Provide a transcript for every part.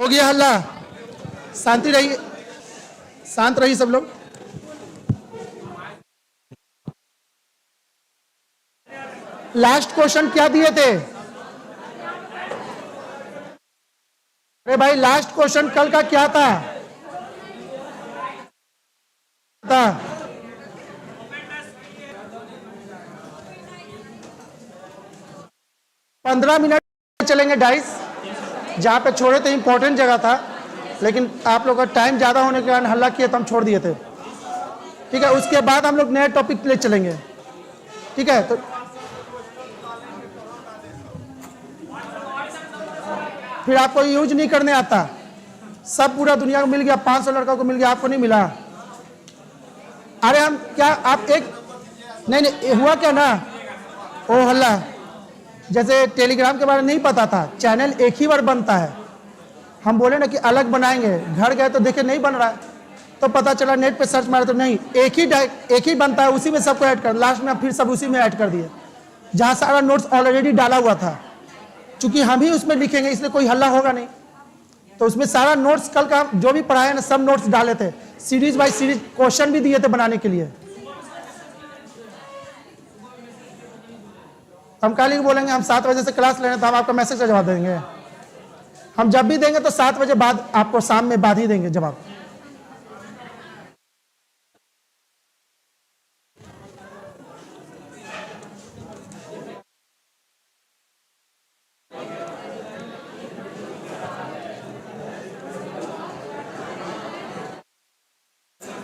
हो गया हल्ला। शांति रहिए, शांत रहिए सब लोग। लास्ट क्वेश्चन क्या दिए थे? अरे भाई लास्ट क्वेश्चन कल का क्या था? 15 मिनट चलेंगे डाइस। जहाँ पे छोड़े थे इंपॉर्टेंट जगह था, लेकिन आप लोग का टाइम ज़्यादा होने के कारण हल्ला किए तो हम छोड़ दिए थे। ठीक है, उसके बाद हम लोग नए टॉपिक ले चलेंगे। ठीक है, तो फिर आपको यूज नहीं करने आता। सब पूरा दुनिया को मिल गया, 500 लड़का को मिल गया, आपको नहीं मिला। अरे हम क्या आप एक नहीं नहीं हुआ क्या ना, ओ हल्ला। जैसे टेलीग्राम के बारे में नहीं पता था, चैनल एक ही बार बनता है। हम बोले ना कि अलग बनाएंगे, घर गए तो देखे नहीं बन रहा है, तो पता चला नेट पे सर्च मारे तो नहीं, एक ही बनता है, उसी में सबको ऐड कर। लास्ट में फिर सब उसी में ऐड कर दिए, जहाँ सारा नोट्स ऑलरेडी डाला हुआ था। चूंकि हम ही उसमें लिखेंगे इसलिए कोई हल्ला होगा नहीं, तो उसमें सारा नोट्स कल का जो भी पढ़ाया ना सब नोट्स डाले थे, सीरीज बाय सीरीज क्वेश्चन भी दिए थे बनाने के लिए। हम कल ही बोलेंगे हम 7 बजे से क्लास लेने, तो हम आपका मैसेज का जवाब देंगे। हम जब भी देंगे तो 7 बजे बाद, आपको शाम में बाद ही देंगे जवाब।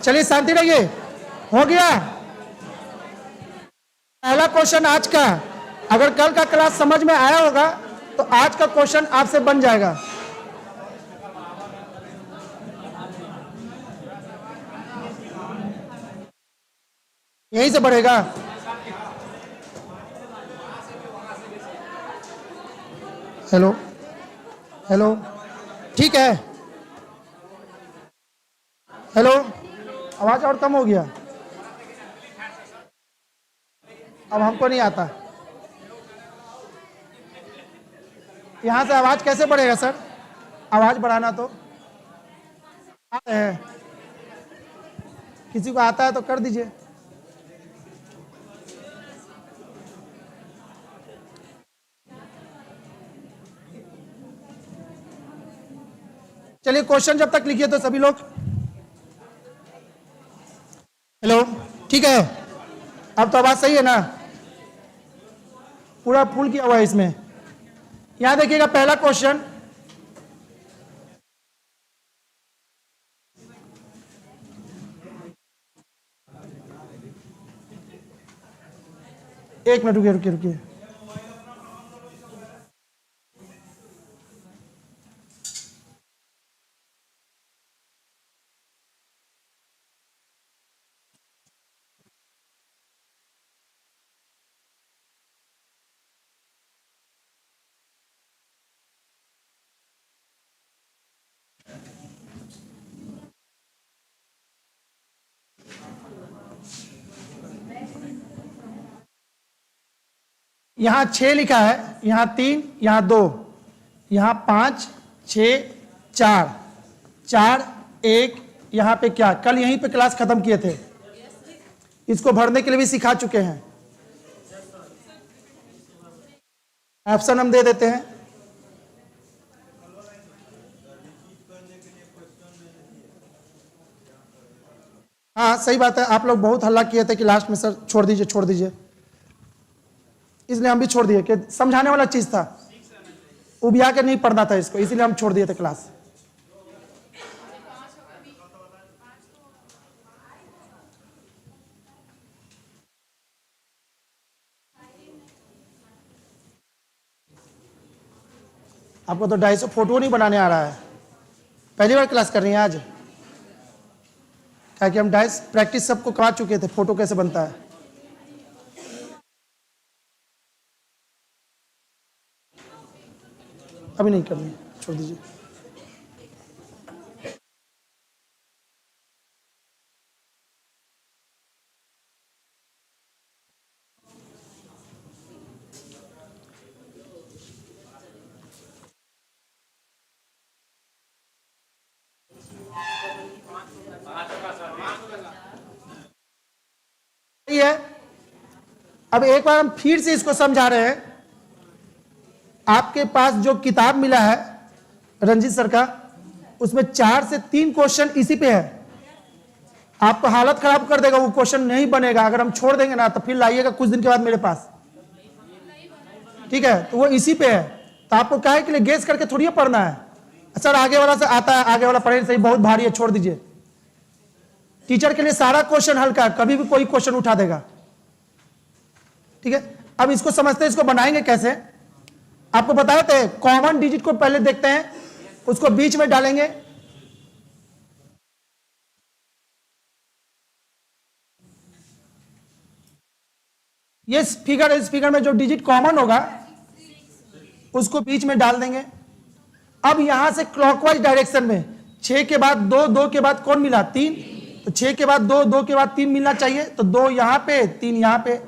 चलिए शांति रहिए। हो गया पहला क्वेश्चन आज का। अगर कल का क्लास समझ में आया होगा तो आज का क्वेश्चन आपसे बन जाएगा। यहीं से बढ़ेगा। हेलो हेलो, ठीक है। हेलो, आवाज और कम हो गया। अब हमको नहीं आता। यहां से आवाज कैसे बढ़ेगा सर? आवाज बढ़ाना तो है, किसी को आता है तो कर दीजिए। चलिए क्वेश्चन जब तक लिखिए तो सभी लोग। हेलो, ठीक है। अब तो आवाज सही है ना? पूरा फुल किया हुआ है इसमें। यहां देखिएगा पहला क्वेश्चन। एक मिनट रुकिए रुकिए रुकिए। यहां 6 लिखा है, यहां 3, यहां 2, यहां 5, 6, 4, 4, 1। यहां पे क्या, कल यहीं पे क्लास खत्म किए थे। इसको भरने के लिए भी सिखा चुके हैं। ऑप्शन हम दे देते हैं। हाँ सही बात है, आप लोग बहुत हल्ला किए थे कि लास्ट में सर छोड़ दीजिए छोड़ दीजिए, इसलिए हम भी छोड़ दिए कि समझाने वाला चीज था, उबिया के नहीं पढ़ना था इसको, इसीलिए हम छोड़ दिए थे क्लास। आपको तो 250 फोटो नहीं बनाने आ रहा है, पहली बार क्लास कर रही हैं आज? क्या कि हम डाइस प्रैक्टिस सबको करा चुके थे, फोटो कैसे बनता है। अभी नहीं करनी, छोड़ दीजिए। अब एक बार हम फिर से इसको समझा रहे हैं। आपके पास जो किताब मिला है रंजीत सर का, उसमें 4 से 3 क्वेश्चन इसी पे है। आपको हालत खराब कर देगा, वो क्वेश्चन नहीं बनेगा अगर हम छोड़ देंगे ना, तो फिर लाइएगा कुछ दिन के बाद मेरे पास, ठीक है। तो वो इसी पे है, तो आपको काहे के लिए गेस करके थोड़ी पढ़ना है। सर आगे वाला से आता है, आगे वाला पढ़े सही, बहुत भारी है, छोड़ दीजिए। टीचर के लिए सारा क्वेश्चन हल्का है, कभी भी कोई क्वेश्चन उठा देगा, ठीक है। अब इसको समझते हैं, इसको बनाएंगे कैसे। आपको बताए थे, कॉमन डिजिट को पहले देखते हैं, उसको बीच में डालेंगे। इस फिगर में जो डिजिट कॉमन होगा उसको बीच में डाल देंगे। अब यहां से क्लॉकवाइज डायरेक्शन में 6 के बाद 2, 2 के बाद कौन मिला 3, तो 6 के बाद 2, 2 के बाद 3 मिलना चाहिए, तो 2 यहां पे 3 यहां पे।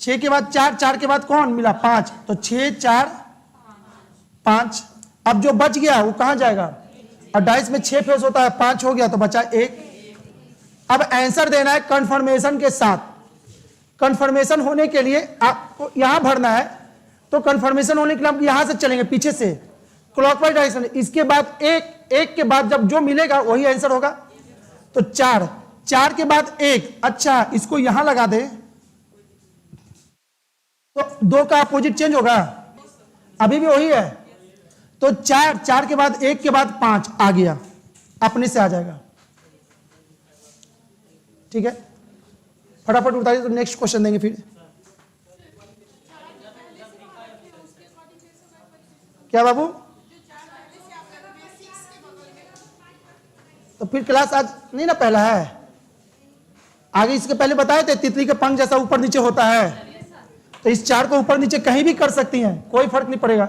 6 के बाद 4, 4 के बाद कौन मिला 5, तो 6 4 5। अब जो बच गया वो कहां जाएगा, और डाइस में 6 फेस होता है, 5 हो गया तो बचा 1। अब आंसर देना है कंफर्मेशन के साथ। कंफर्मेशन होने के लिए आपको यहां भरना है, तो कंफर्मेशन होने के लिए हम यहां से चलेंगे पीछे से क्लॉकवाइज डायरेक्शन। इसके बाद एक के बाद जब जो मिलेगा वही आंसर होगा। तो 4, 4 के बाद 1, अच्छा इसको यहां लगा दे तो 2 का अपोजिट चेंज होगा, अभी भी वही है। तो 4, 4 के बाद 1 के बाद 5 आ गया, अपने से आ जाएगा, ठीक है। फटाफट उतारिए, तो नेक्स्ट क्वेश्चन देंगे फिर। क्या बाबू, तो फिर क्लास आज नहीं ना पहला है, आगे इसके पहले बताए थे तितली के पंख जैसा ऊपर नीचे होता है, तो इस 4 को ऊपर नीचे कहीं भी कर सकती हैं, कोई फर्क नहीं पड़ेगा।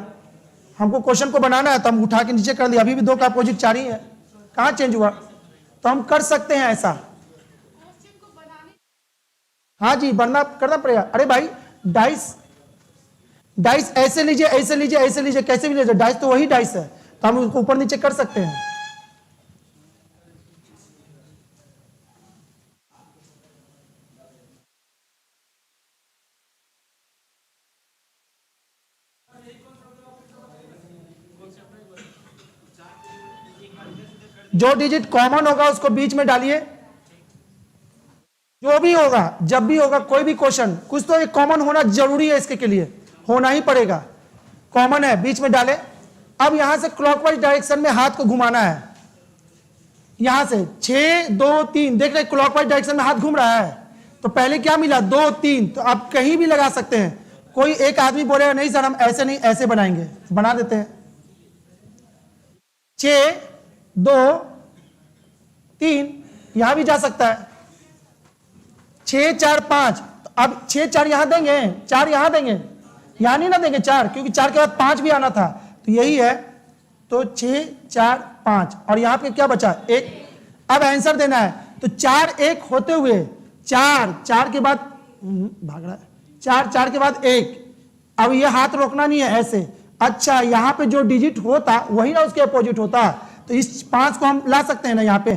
हमको क्वेश्चन को बनाना है तो हम उठा के नीचे कर दिया, अभी भी 2 का अपोजिट 4 ही है, कहां चेंज हुआ, तो हम कर सकते हैं ऐसा। हाँ जी, बढ़ना करना पड़ेगा। अरे भाई डाइस ऐसे लीजिए, ऐसे लीजिए, ऐसे लीजिए, कैसे भी लीजिए, डाइस तो वही डाइस है, तो हम उसको ऊपर नीचे कर सकते हैं। जो डिजिट कॉमन होगा उसको बीच में डालिए, जो भी होगा जब भी होगा कोई भी क्वेश्चन, कुछ तो एक कॉमन होना जरूरी है, इसके लिए होना ही पड़ेगा, कॉमन है, बीच में डाले। अब यहां से क्लॉकवाइज डायरेक्शन में हाथ को घुमाना है, यहां से 6 2 3, देख रहे क्लॉकवाइज डायरेक्शन में हाथ घूम रहा है, तो पहले क्या मिला 2 3, तो आप कहीं भी लगा सकते हैं। कोई एक आदमी बोलेगा नहीं सर हम ऐसे नहीं ऐसे बनाएंगे, बना देते हैं। 6 2 3 यहां भी जा सकता है, 6 4 5, अब 6 4 यहां देंगे, 4 यहां देंगे, यहां नहीं ना देंगे 4, क्योंकि 4 के बाद 5 भी आना था, तो यही है। तो 6 4 5, और यहां पे क्या बचा 1। अब आंसर देना है, तो 4 1 होते हुए 4 4 के बाद भाग रहा है, 4 4 के बाद 1। अब ये हाथ रोकना नहीं है, ऐसे। अच्छा यहां पे जो डिजिट होता वही ना उसके अपोजिट होता, तो इस 5 को हम ला सकते हैं ना यहां पे,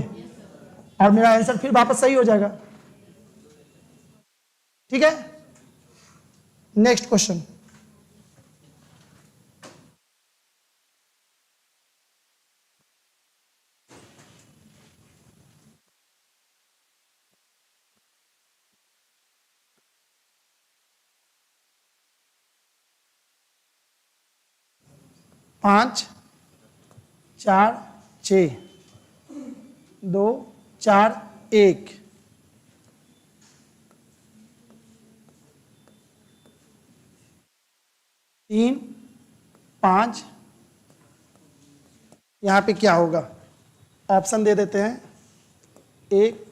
और मेरा आंसर फिर वापस सही हो जाएगा, ठीक है। Next question. पांच 4 6 2 4 1, 3 5, यहां पे क्या होगा, ऑप्शन दे देते हैं, 1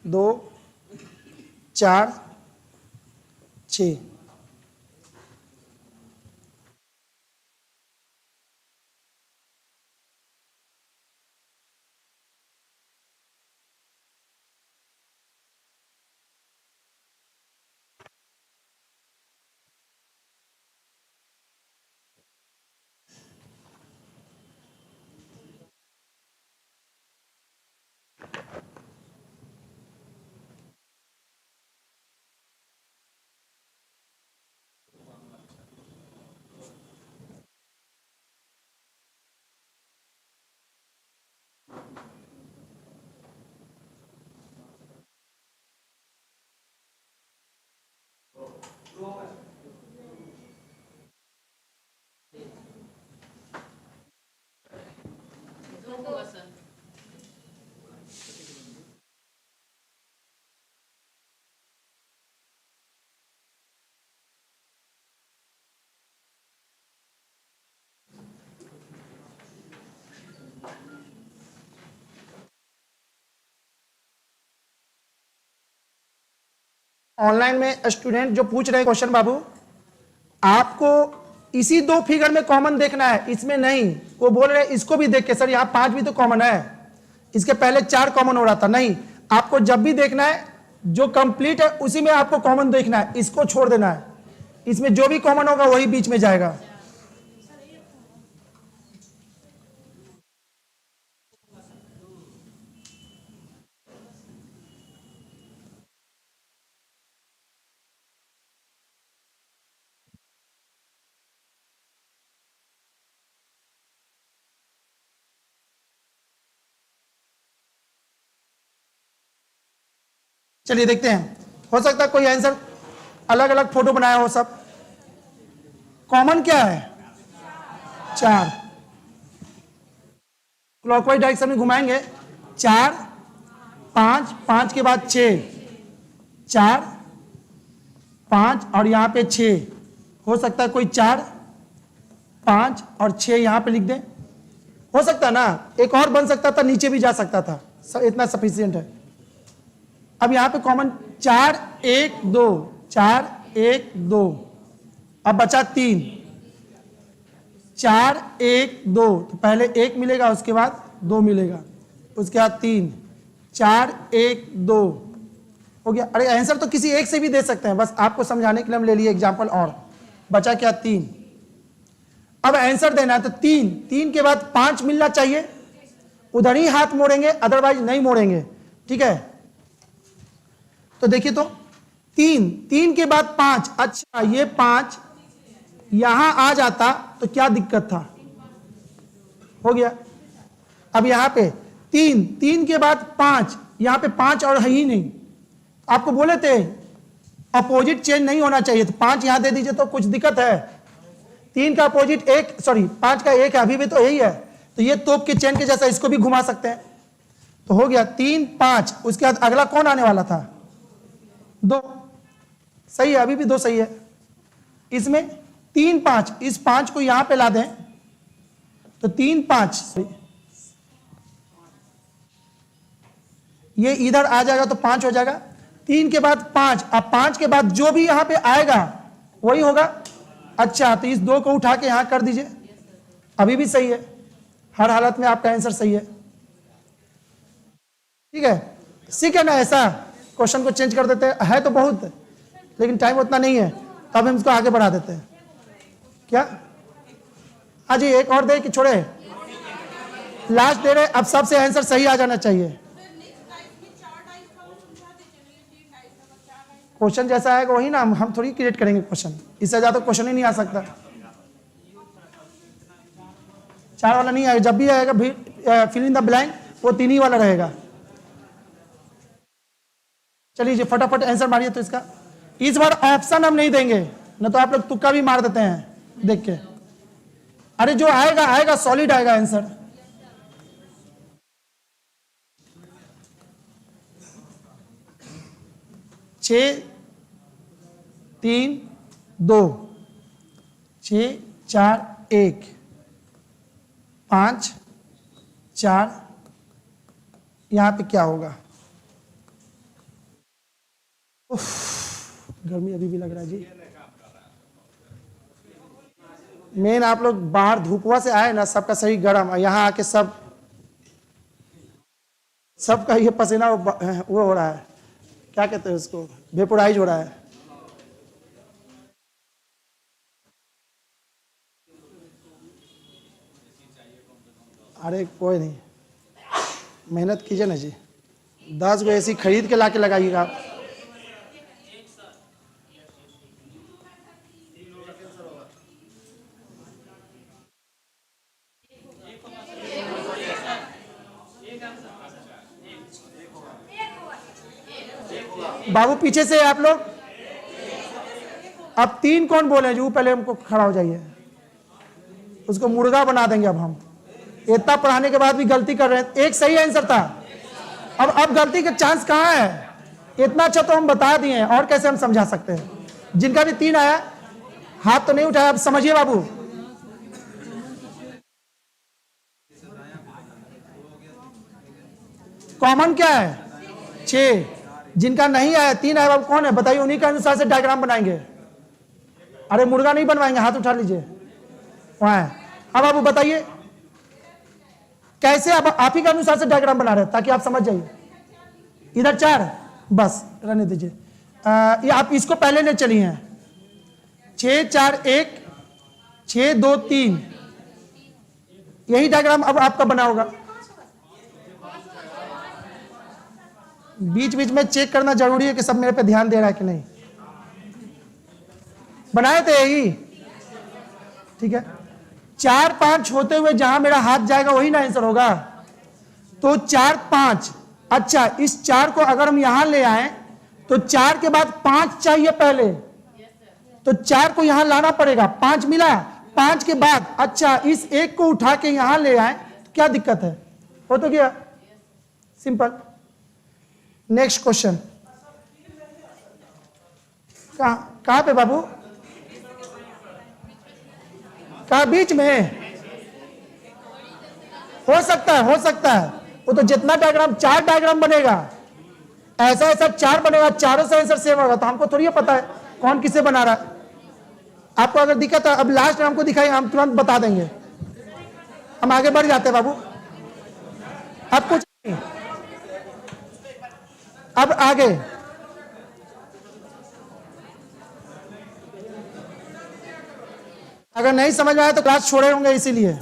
2 4 6। ऑनलाइन में स्टूडेंट जो पूछ रहे हैं क्वेश्चन, बाबू आपको इसी दो फिगर में कॉमन देखना है, इसमें नहीं। वो बोल रहे हैं इसको भी देख के सर यहाँ 5 भी तो कॉमन है, इसके पहले 4 कॉमन हो रहा था। नहीं, आपको जब भी देखना है जो कंप्लीट है उसी में आपको कॉमन देखना है, इसको छोड़ देना है। इसमें जो भी कॉमन होगा वही बीच में जाएगा। चलिए देखते हैं, हो सकता है कोई आंसर अलग अलग फोटो बनाया हो। सब कॉमन क्या है? 4। क्लॉकवाइज डायरेक्शन में घुमाएंगे, 4 5, 5 के बाद 6, 4 5 और यहाँ पे 6। हो सकता है कोई 4 5 और 6 यहाँ पे लिख दे, हो सकता है ना। एक और बन सकता था, नीचे भी जा सकता था, इतना सफिशियंट है। अब यहाँ पे कॉमन 4 1 2, 4 1 2, अब बचा 3, 4 1 2, तो पहले 1 मिलेगा, उसके बाद 2 मिलेगा, उसके बाद 3, 4 1 2 हो गया। अरे आंसर तो किसी एक से भी दे सकते हैं, बस आपको समझाने के लिए हम ले लिए एग्जाम्पल। और बचा क्या? 3। अब आंसर देना है तो 3 के बाद 5 मिलना चाहिए, उधर ही हाथ मोड़ेंगे, अदरवाइज नहीं मोड़ेंगे, ठीक है। तो देखिए तो 3 के बाद 5, अच्छा ये 5 यहां आ जाता तो क्या दिक्कत था? हो गया। अब यहां पे 3 के बाद 5, यहां पे 5 और है ही नहीं। आपको बोले थे अपोजिट चेंज नहीं होना चाहिए, तो 5 यहां दे दीजिए तो कुछ दिक्कत है। 3 का अपोजिट 1, सॉरी 5 का 1 है, अभी भी तो यही है, तो ये तोप के चेन के जैसा इसको भी घुमा सकते हैं। तो हो गया 3 5, उसके बाद अगला कौन आने वाला था? 2। सही है, अभी भी 2 सही है। इसमें 3 5, इस 5 को यहां पे ला दें तो 3 5, ये इधर आ जाएगा तो 5 हो जाएगा। 3 के बाद 5, अब 5 के बाद जो भी यहां पे आएगा वही होगा। अच्छा, तो इस 2 को उठा के यहां कर दीजिए, अभी भी सही है। हर हालत में आपका आंसर सही है, ठीक है। सीख है ना, ऐसा क्वेश्चन को चेंज कर देते हैं, है तो बहुत, लेकिन टाइम उतना नहीं है, तो अब हम इसको आगे बढ़ा देते हैं। क्या हाँ जी, एक और दे कि छोड़े? लास्ट दे रहे, अब सबसे आंसर सही आ जाना चाहिए। क्वेश्चन जैसा आएगा वही ना, हम थोड़ी क्रिएट करेंगे क्वेश्चन, इससे ज्यादा क्वेश्चन ही नहीं आ सकता। 4 वाला नहीं आएगा, जब भी आएगा फिल इन द ब्लैंक वो 3 ही वाला रहेगा। चलिए जी फटाफट आंसर मारिए। तो इसका इस बार ऑप्शन हम नहीं देंगे, न तो आप लोग तुक्का भी मार देते हैं देख के। अरे जो आएगा आएगा, सॉलिड आएगा आंसर। छः 3 2, 6 4 1, 5 4, यहां पे क्या होगा? गर्मी अभी भी लग रहा है जी। मेन आप लोग बाहर धूपवा से आए ना, सबका सही गर्म, यहाँ आके सबका ये पसीना वो हो रहा है, क्या कहते हैं उसको, वेपोराइज हो रहा है। अरे कोई नहीं, मेहनत कीजिए ना जी, 10 गो ऐसी खरीद के लाके लगाइएगा आप। बाबू पीछे से आप लोग, अब 3 कौन बोले जो पहले हमको खड़ा हो जाइए, उसको मुर्गा बना देंगे अब हम। इतना पढ़ाने के बाद भी गलती कर रहे हैं। एक सही आंसर था। अब गलती का चांस कहाँ है? इतना अच्छा तो हम बता दिए हैं, और कैसे हम समझा सकते हैं? जिनका भी 3 आया हाथ तो नहीं उठाया। अब समझिए बाबू, कॉमन क्या है? 6। जिनका नहीं आया 3 आया बाबू, कौन है बताइए? उन्हीं के अनुसार से डायग्राम बनाएंगे। अरे मुर्गा नहीं बनवाएंगे, हाथ उठा लीजिए। वहां है। अब बाबू बताइए कैसे आप ही के अनुसार से डायग्राम बना रहे हैं, ताकि आप समझ जाइए। इधर 4, बस रहने दीजिए। ये आप इसको पहले ले चलिए हैं। 6 4 1 6 2 3, यही डायग्राम अब आपका बना होगा। बीच बीच में चेक करना जरूरी है कि सब मेरे पे ध्यान दे रहा है कि नहीं। बनाए थे यही, ठीक है। 4 5 होते हुए जहां मेरा हाथ जाएगा वही ना आंसर होगा। तो 4 5, अच्छा इस 4 को अगर हम यहां ले आए तो 4 के बाद 5 चाहिए पहले, तो 4 को यहां लाना पड़ेगा। 5 मिला, 5 के बाद अच्छा इस 1 को उठा के यहां ले आए तो क्या दिक्कत है? हो तो गया, सिंपल। Next question. कहां पे बाबू? कहा बीच में? हो सकता है, हो सकता है। वो तो जितना डायग्राम, 4 डायग्राम बनेगा, ऐसा ऐसा 4 बनेगा, चारों से आंसर सेम होगा। तो हमको थोड़ी पता है कौन किसे बना रहा है। आपको अगर दिखा था, अब लास्ट में हमको दिखाई, हम तुरंत बता देंगे। हम आगे बढ़ जाते हैं बाबू। अब कुछ नहीं, अब आगे अगर नहीं समझ में आया तो क्लास छोड़े होंगे, इसीलिए।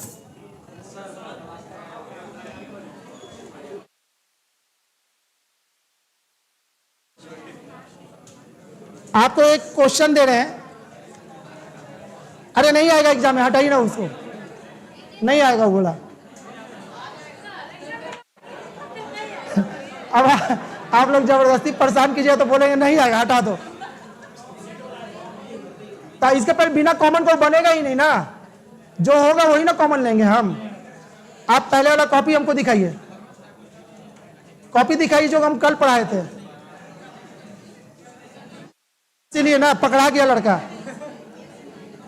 आपको एक क्वेश्चन दे रहे हैं। अरे नहीं आएगा एग्जाम में, हटाइए ना उसको, नहीं आएगा वो बोला। अब आप लोग जबरदस्ती परेशान कीजिए तो बोलेंगे नहीं आएगा, हटा दो। तो इसके पर बिना कॉमन को बनेगा ही नहीं ना, जो होगा वही ना कॉमन लेंगे हम। आप पहले वाला कॉपी हमको दिखाइए, कॉपी दिखाइए जो हम कल पढ़ाए थे। इसीलिए ना पकड़ा गया लड़का।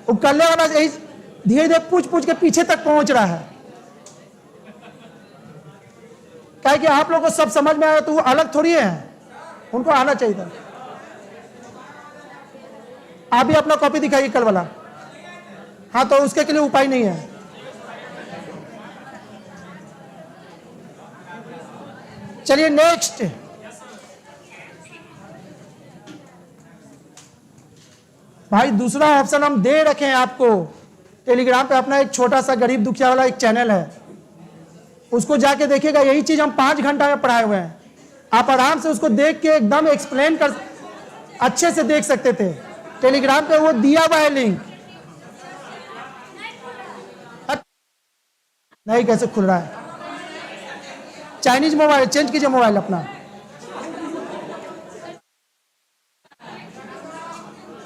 वो करने वाला यही धीरे धीरे पूछ पूछ के पीछे तक पहुंच रहा है। क्या कि आप लोगों को सब समझ में आया तो वो अलग थोड़ी है, उनको आना चाहिए था। आप भी अपना कॉपी दिखाइए कल वाला। हाँ, तो उसके लिए उपाय नहीं है। चलिए नेक्स्ट। भाई दूसरा ऑप्शन हम दे रखे हैं आपको। टेलीग्राम पे अपना एक छोटा सा गरीब दुखिया वाला एक चैनल है, उसको जाके देखिएगा। यही चीज हम 5 घंटा में पढ़ाए हुए हैं। आप आराम से उसको देख के एकदम एक्सप्लेन कर अच्छे से देख सकते थे। टेलीग्राम पे वो दिया हुआ है लिंक। नहीं कैसे खुल रहा है? चाइनीज मोबाइल चेंज कीजिए, मोबाइल अपना।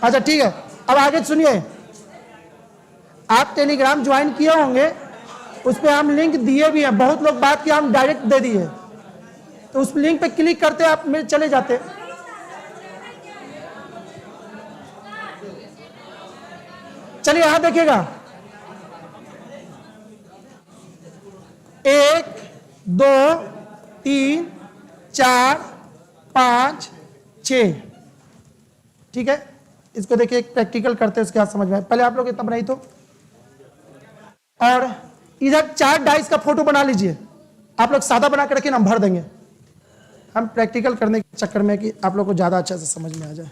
अच्छा ठीक है, अब आगे सुनिए। आप टेलीग्राम ज्वाइन किए होंगे, उस पर हम लिंक दिए भी हैं। बहुत लोग बात किया, हम डायरेक्ट दे दिए। तो उस लिंक पे क्लिक करते आप मेरे चले जाते। चलिए यहां देखिएगा, 1 2 3 4 5 6, ठीक है। इसको देखिए, प्रैक्टिकल करते हैं, उसके बाद समझ में। पहले आप लोग इतना बनाई तो, और इधर 4 डाइस का फोटो बना लीजिए। आप लोग सादा बना के रखिए ना, हम भर देंगे। हम प्रैक्टिकल करने के चक्कर में कि आप लोग को ज्यादा अच्छा से समझ में आ जाए।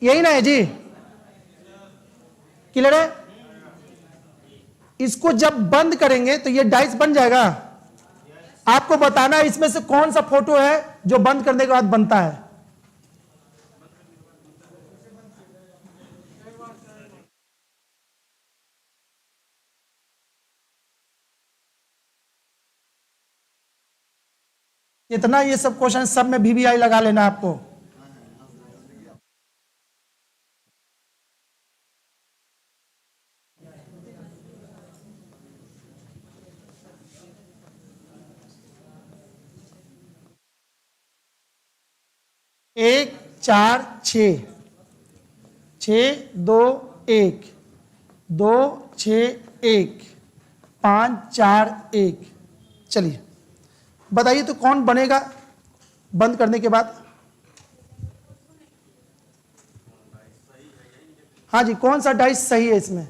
यही ना है जी, क्लियर है? इसको जब बंद करेंगे तो ये डाइस बन जाएगा। आपको बताना है इसमें से कौन सा फोटो है जो बंद करने के बाद बनता है। इतना ये सब क्वेश्चन सब में VVI लगा लेना आपको। 1 4 6, 6 2 1, 2 6 1, 5 4 1। चलिए बताइए तो कौन बनेगा बंद करने के बाद? हाँ जी, कौन सा डाइस सही है इसमें?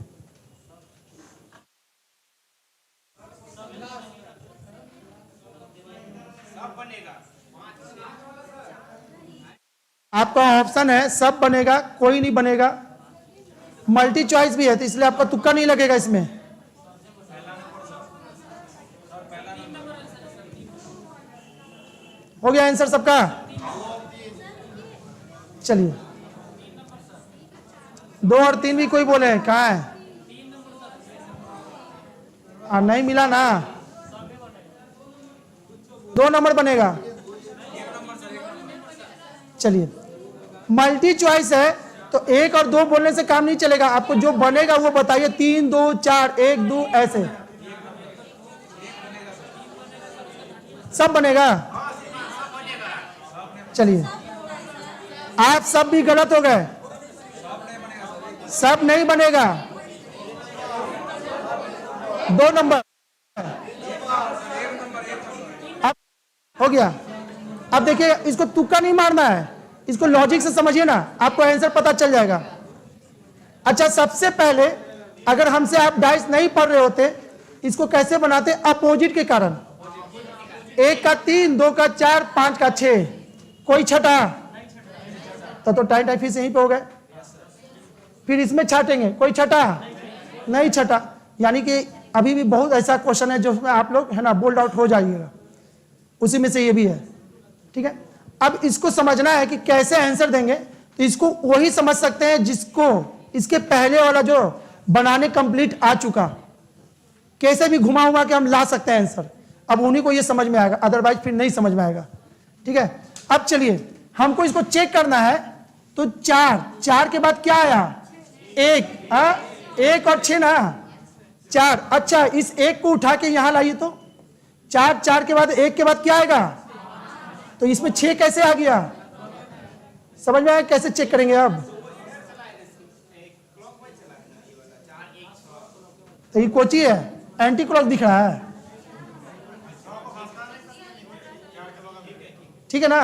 आपका ऑप्शन है सब बनेगा, कोई नहीं बनेगा, मल्टी चॉइस भी है, तो इसलिए आपका तुक्का नहीं लगेगा इसमें। हो गया आंसर सबका? चलिए 2 और 3 भी कोई बोले हैं, कहाँ है? नहीं मिला ना, 2 नंबर बनेगा। चलिए मल्टी चॉइस है तो 1 और 2 बोलने से काम नहीं चलेगा, आपको जो बनेगा वो बताइए। 3 2 4 1 2 ऐसे सब बनेगा। चलिए आप सब भी गलत हो गए, सब नहीं बनेगा। 2 नंबर अब हो गया। अब देखिए इसको तुक्का नहीं मारना है, इसको लॉजिक से समझिए ना, आपको आंसर पता चल जाएगा। अच्छा सबसे पहले अगर हमसे आप डाइस नहीं पढ़ रहे होते, इसको कैसे बनाते? अपोजिट के कारण। 1 का 3, 2 का 4, 5 का 6, कोई छठा तो टाइम टाइम से यहीं पे हो गए। फिर इसमें छाटेंगे, कोई छठा नहीं छठा, यानी कि अभी भी बहुत ऐसा क्वेश्चन है जो उसमें आप लोग है ना बोल्ड आउट हो जाइएगा, उसी में से ये भी है। ठीक है, अब इसको समझना है कि कैसे आंसर देंगे, तो इसको वही समझ सकते हैं जिसको इसके पहले वाला जो बनाने कंप्लीट आ चुका, कैसे भी घुमा हुआ के हम ला सकते हैं आंसर। अब उन्हीं को ये समझ में आएगा, अदरवाइज फिर नहीं समझ में आएगा। ठीक है, अब चलिए हमको इसको चेक करना है, तो 4 के बाद क्या आया? 1, 1 और 6 ना, 4। अच्छा इस 1 को उठा के यहां लाइए तो 4 के बाद 1 के बाद क्या आएगा? तो इसमें 6 कैसे आ गया? समझ में आया कैसे चेक करेंगे? अब तो ये कोची है, एंटी क्लॉक दिख रहा है, ठीक है ना?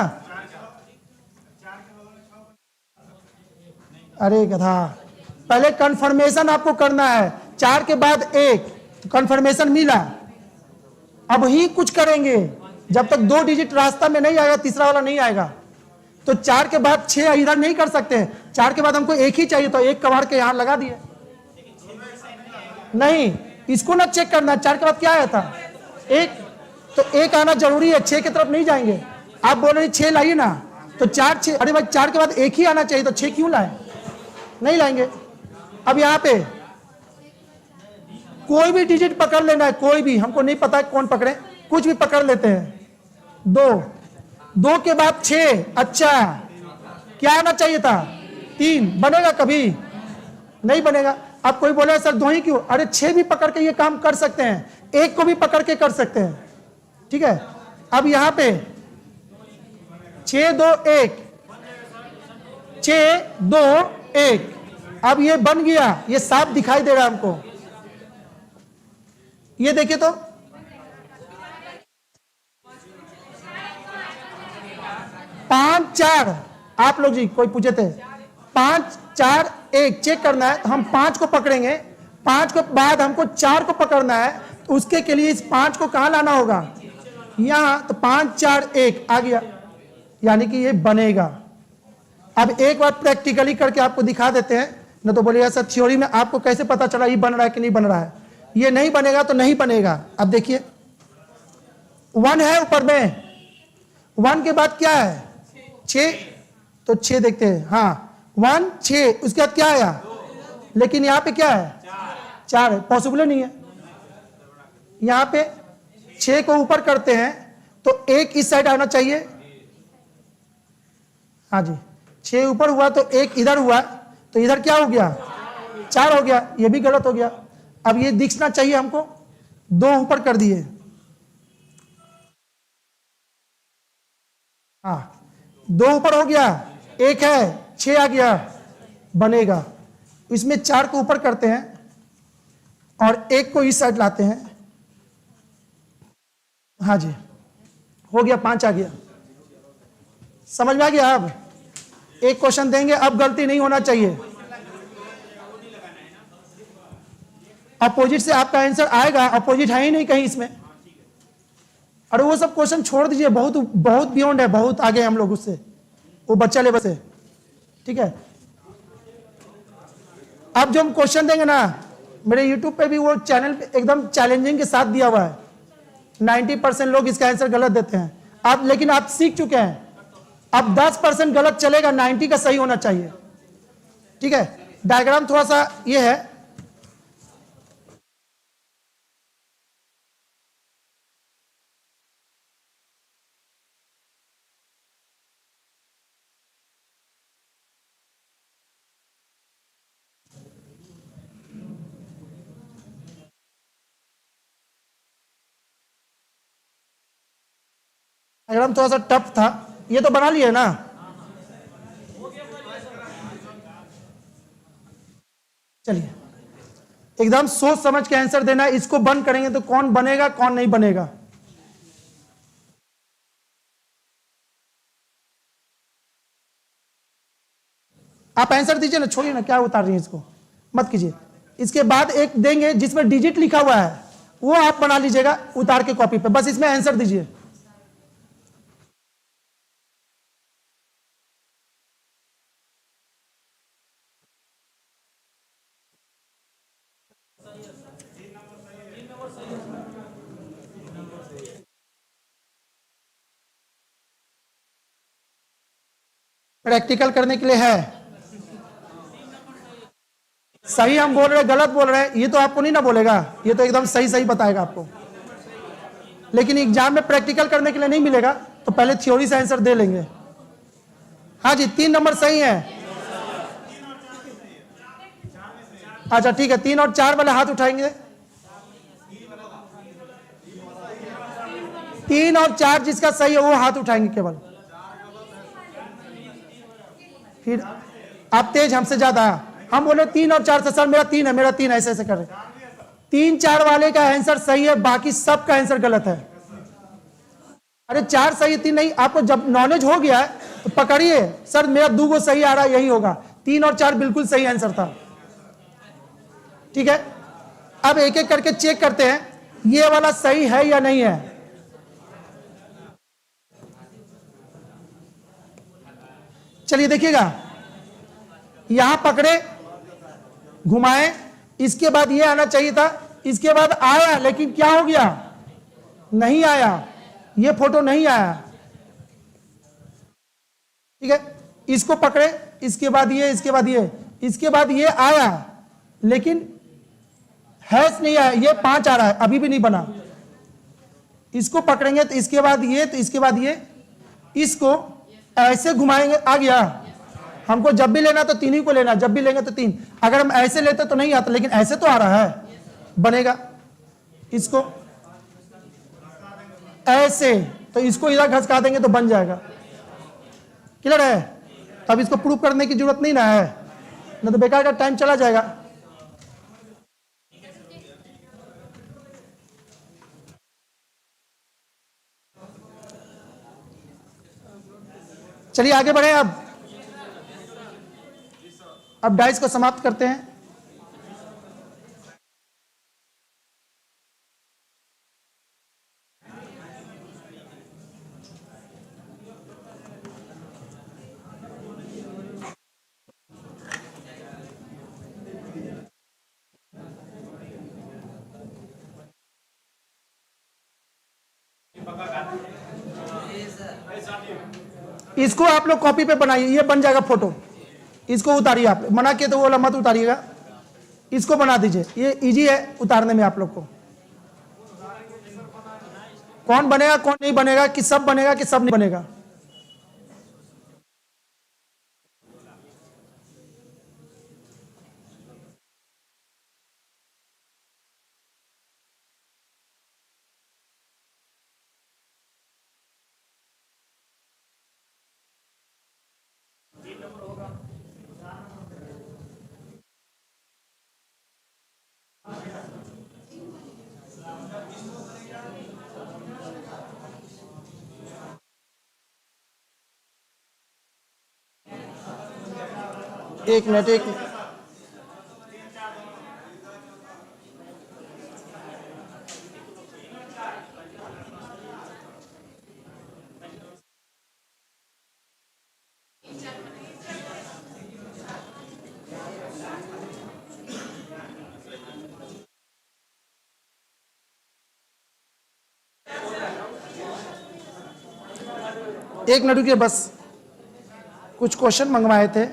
अरे गधा, पहले कंफर्मेशन आपको करना है। 4 के बाद 1 तो कंफर्मेशन मिला, अब ही कुछ करेंगे, जब तक 2 डिजिट रास्ता में नहीं आएगा तीसरा वाला नहीं आएगा। तो 4 के बाद 6 इधर नहीं कर सकते, 4 के बाद हमको 1 ही चाहिए, तो 1 कबाड़ के यहां लगा दिए। नहीं, इसको ना चेक करना, 4 के बाद क्या आया था? 1, तो 1 आना जरूरी है, 6 की तरफ नहीं जाएंगे। आप बोल रहे 6 लाइए ना, तो 4 6, अरे भाई 4 के बाद 1 ही आना चाहिए, तो 6 क्यों लाए? नहीं लाएंगे। अब यहां पे कोई भी डिजिट पकड़ लेना है, कोई भी, हमको नहीं पता है कौन पकड़े, कुछ भी पकड़ लेते हैं। 2 के बाद 6, अच्छा क्या आना चाहिए था? 3, बनेगा कभी? नहीं बनेगा। अब कोई बोले सर 2 ही क्यों? अरे 6 भी पकड़ के ये काम कर सकते हैं, 1 को भी पकड़ के कर सकते हैं। ठीक है, अब यहां पे 6 2 1, 6 2 1, अब ये बन गया, ये साफ दिखाई दे रहा है हमको। ये देखिए तो 5 4, आप लोग जी कोई पूछे थे 5 4 1 चेक करना है, तो हम 5 को पकड़ेंगे, 5 के बाद हमको 4 को पकड़ना है, तो उसके के लिए इस 5 को कहां लाना होगा? यहां, तो 5 4 1 आ गया, यानी कि ये बनेगा। अब एक बार प्रैक्टिकली करके आपको दिखा देते हैं, न तो बोलिएगा सर थ्योरी में आपको कैसे पता चला ये बन रहा है कि नहीं बन रहा है? ये नहीं बनेगा तो नहीं बनेगा। अब देखिए 1 है ऊपर में, 1 के बाद क्या है? 6, तो 6 देखते हैं, हाँ 1 6, उसके बाद क्या आया? लेकिन यहाँ पे क्या है? 4 है, पॉसिबल नहीं है। यहाँ पे 6 को ऊपर करते हैं तो 1 इस साइड आना चाहिए, हाँ जी 6 ऊपर हुआ तो 1 इधर हुआ, तो इधर क्या हो गया? 4 हो गया, ये भी गलत हो गया। अब ये दिखना चाहिए हमको, 2 ऊपर कर दिए, हाँ 2 ऊपर हो गया, 1 है, 6 आ गया, बनेगा। इसमें 4 को ऊपर करते हैं और 1 को इस साइड लाते हैं। हाँ जी, हो गया, 5 आ गया। समझ में आ गया? अब एक क्वेश्चन देंगे, अब गलती नहीं होना चाहिए। अपोजिट से आपका आंसर आएगा, अपोजिट है ही नहीं कहीं इसमें। अरे वो सब क्वेश्चन छोड़ दीजिए, बहुत बहुत बियॉन्ड है, बहुत आगे हम लोग उससे, वो बच्चा लेवल से। ठीक है, अब जो हम क्वेश्चन देंगे ना, मेरे यूट्यूब पे भी वो चैनल पे एकदम चैलेंजिंग के साथ दिया हुआ है। 90% लोग इसका आंसर गलत देते हैं। अब लेकिन आप सीख चुके हैं, अब 10% गलत चलेगा, 90 का सही होना चाहिए। ठीक है, डायग्राम थोड़ा सा ये है। डायग्राम थोड़ा सा टफ था, ये तो बना लिए ना। चलिए, एकदम सोच समझ के आंसर देना है। इसको बंद करेंगे तो कौन बनेगा कौन नहीं बनेगा। आप आंसर दीजिए ना, छोड़िए ना, क्या उतार रही है, इसको मत कीजिए। इसके बाद एक देंगे जिसमें डिजिट लिखा हुआ है, वो आप बना लीजिएगा उतार के कॉपी पे, बस इसमें आंसर दीजिए। प्रैक्टिकल करने के लिए है। सही हम बोल रहे गलत बोल रहे हैं ये तो आपको नहीं ना बोलेगा, ये तो एकदम सही सही बताएगा आपको। लेकिन एग्जाम में प्रैक्टिकल करने के लिए नहीं मिलेगा, तो पहले थ्योरी से आंसर दे लेंगे। हाँ जी, 3 नंबर सही है। अच्छा ठीक है, 3 और 4 वाले हाथ उठाएंगे। 3 और 4 जिसका सही है वो हाथ उठाएंगे केवल। फिर आप तेज हमसे ज्यादा, हम बोले 3 और 4 से, सर मेरा 3 है, मेरा 3 ऐसे ऐसे कर रहे। 3 4 वाले का आंसर सही है, बाकी सब का आंसर गलत है। अरे 4 सही 3 नहीं, आपको जब नॉलेज हो गया है तो पकड़िए, सर मेरा 2 गो सही आ रहा है, यही होगा। 3 और 4 बिल्कुल सही आंसर था। ठीक है, अब एक एक करके चेक करते हैं ये वाला सही है या नहीं है। चलिए देखिएगा, यहां पकड़े, घुमाए, इसके बाद ये आना चाहिए था, इसके बाद आया, लेकिन क्या हो गया, नहीं आया, ये फोटो नहीं आया। ठीक है, इसको पकड़े, इसके बाद ये, इसके बाद ये, इसके बाद ये आया, लेकिन हैश नहीं आया, ये 5 आ रहा है, अभी भी नहीं बना। इसको पकड़ेंगे तो इसके बाद ये, तो इसके बाद ये, इसको ऐसे घुमाएंगे, आ गया। हमको जब भी लेना तो 3 ही को लेना, जब भी लेंगे तो 3। अगर हम ऐसे लेते तो नहीं आता, लेकिन ऐसे तो आ रहा है, बनेगा। इसको ऐसे, तो इसको इधर घसका देंगे तो बन जाएगा। क्लियर है? तब इसको प्रूव करने की जरूरत नहीं ना है, ना तो बेकार का टाइम चला जाएगा। चलिए आगे बढ़े। अब डाइस को समाप्त करते हैं। इसको आप लोग कॉपी पे बनाइए, ये बन जाएगा फोटो। इसको उतारिए, आप मना किए तो वो वाला मत उतारिएगा, इसको बना दीजिए, ये इजी है उतारने में आप लोग को। कौन बनेगा कौन नहीं बनेगा, कि सब बनेगा कि सब नहीं बनेगा। एक मिनट एक मिनट रुकिए, बस कुछ क्वेश्चन मंगवाए थे।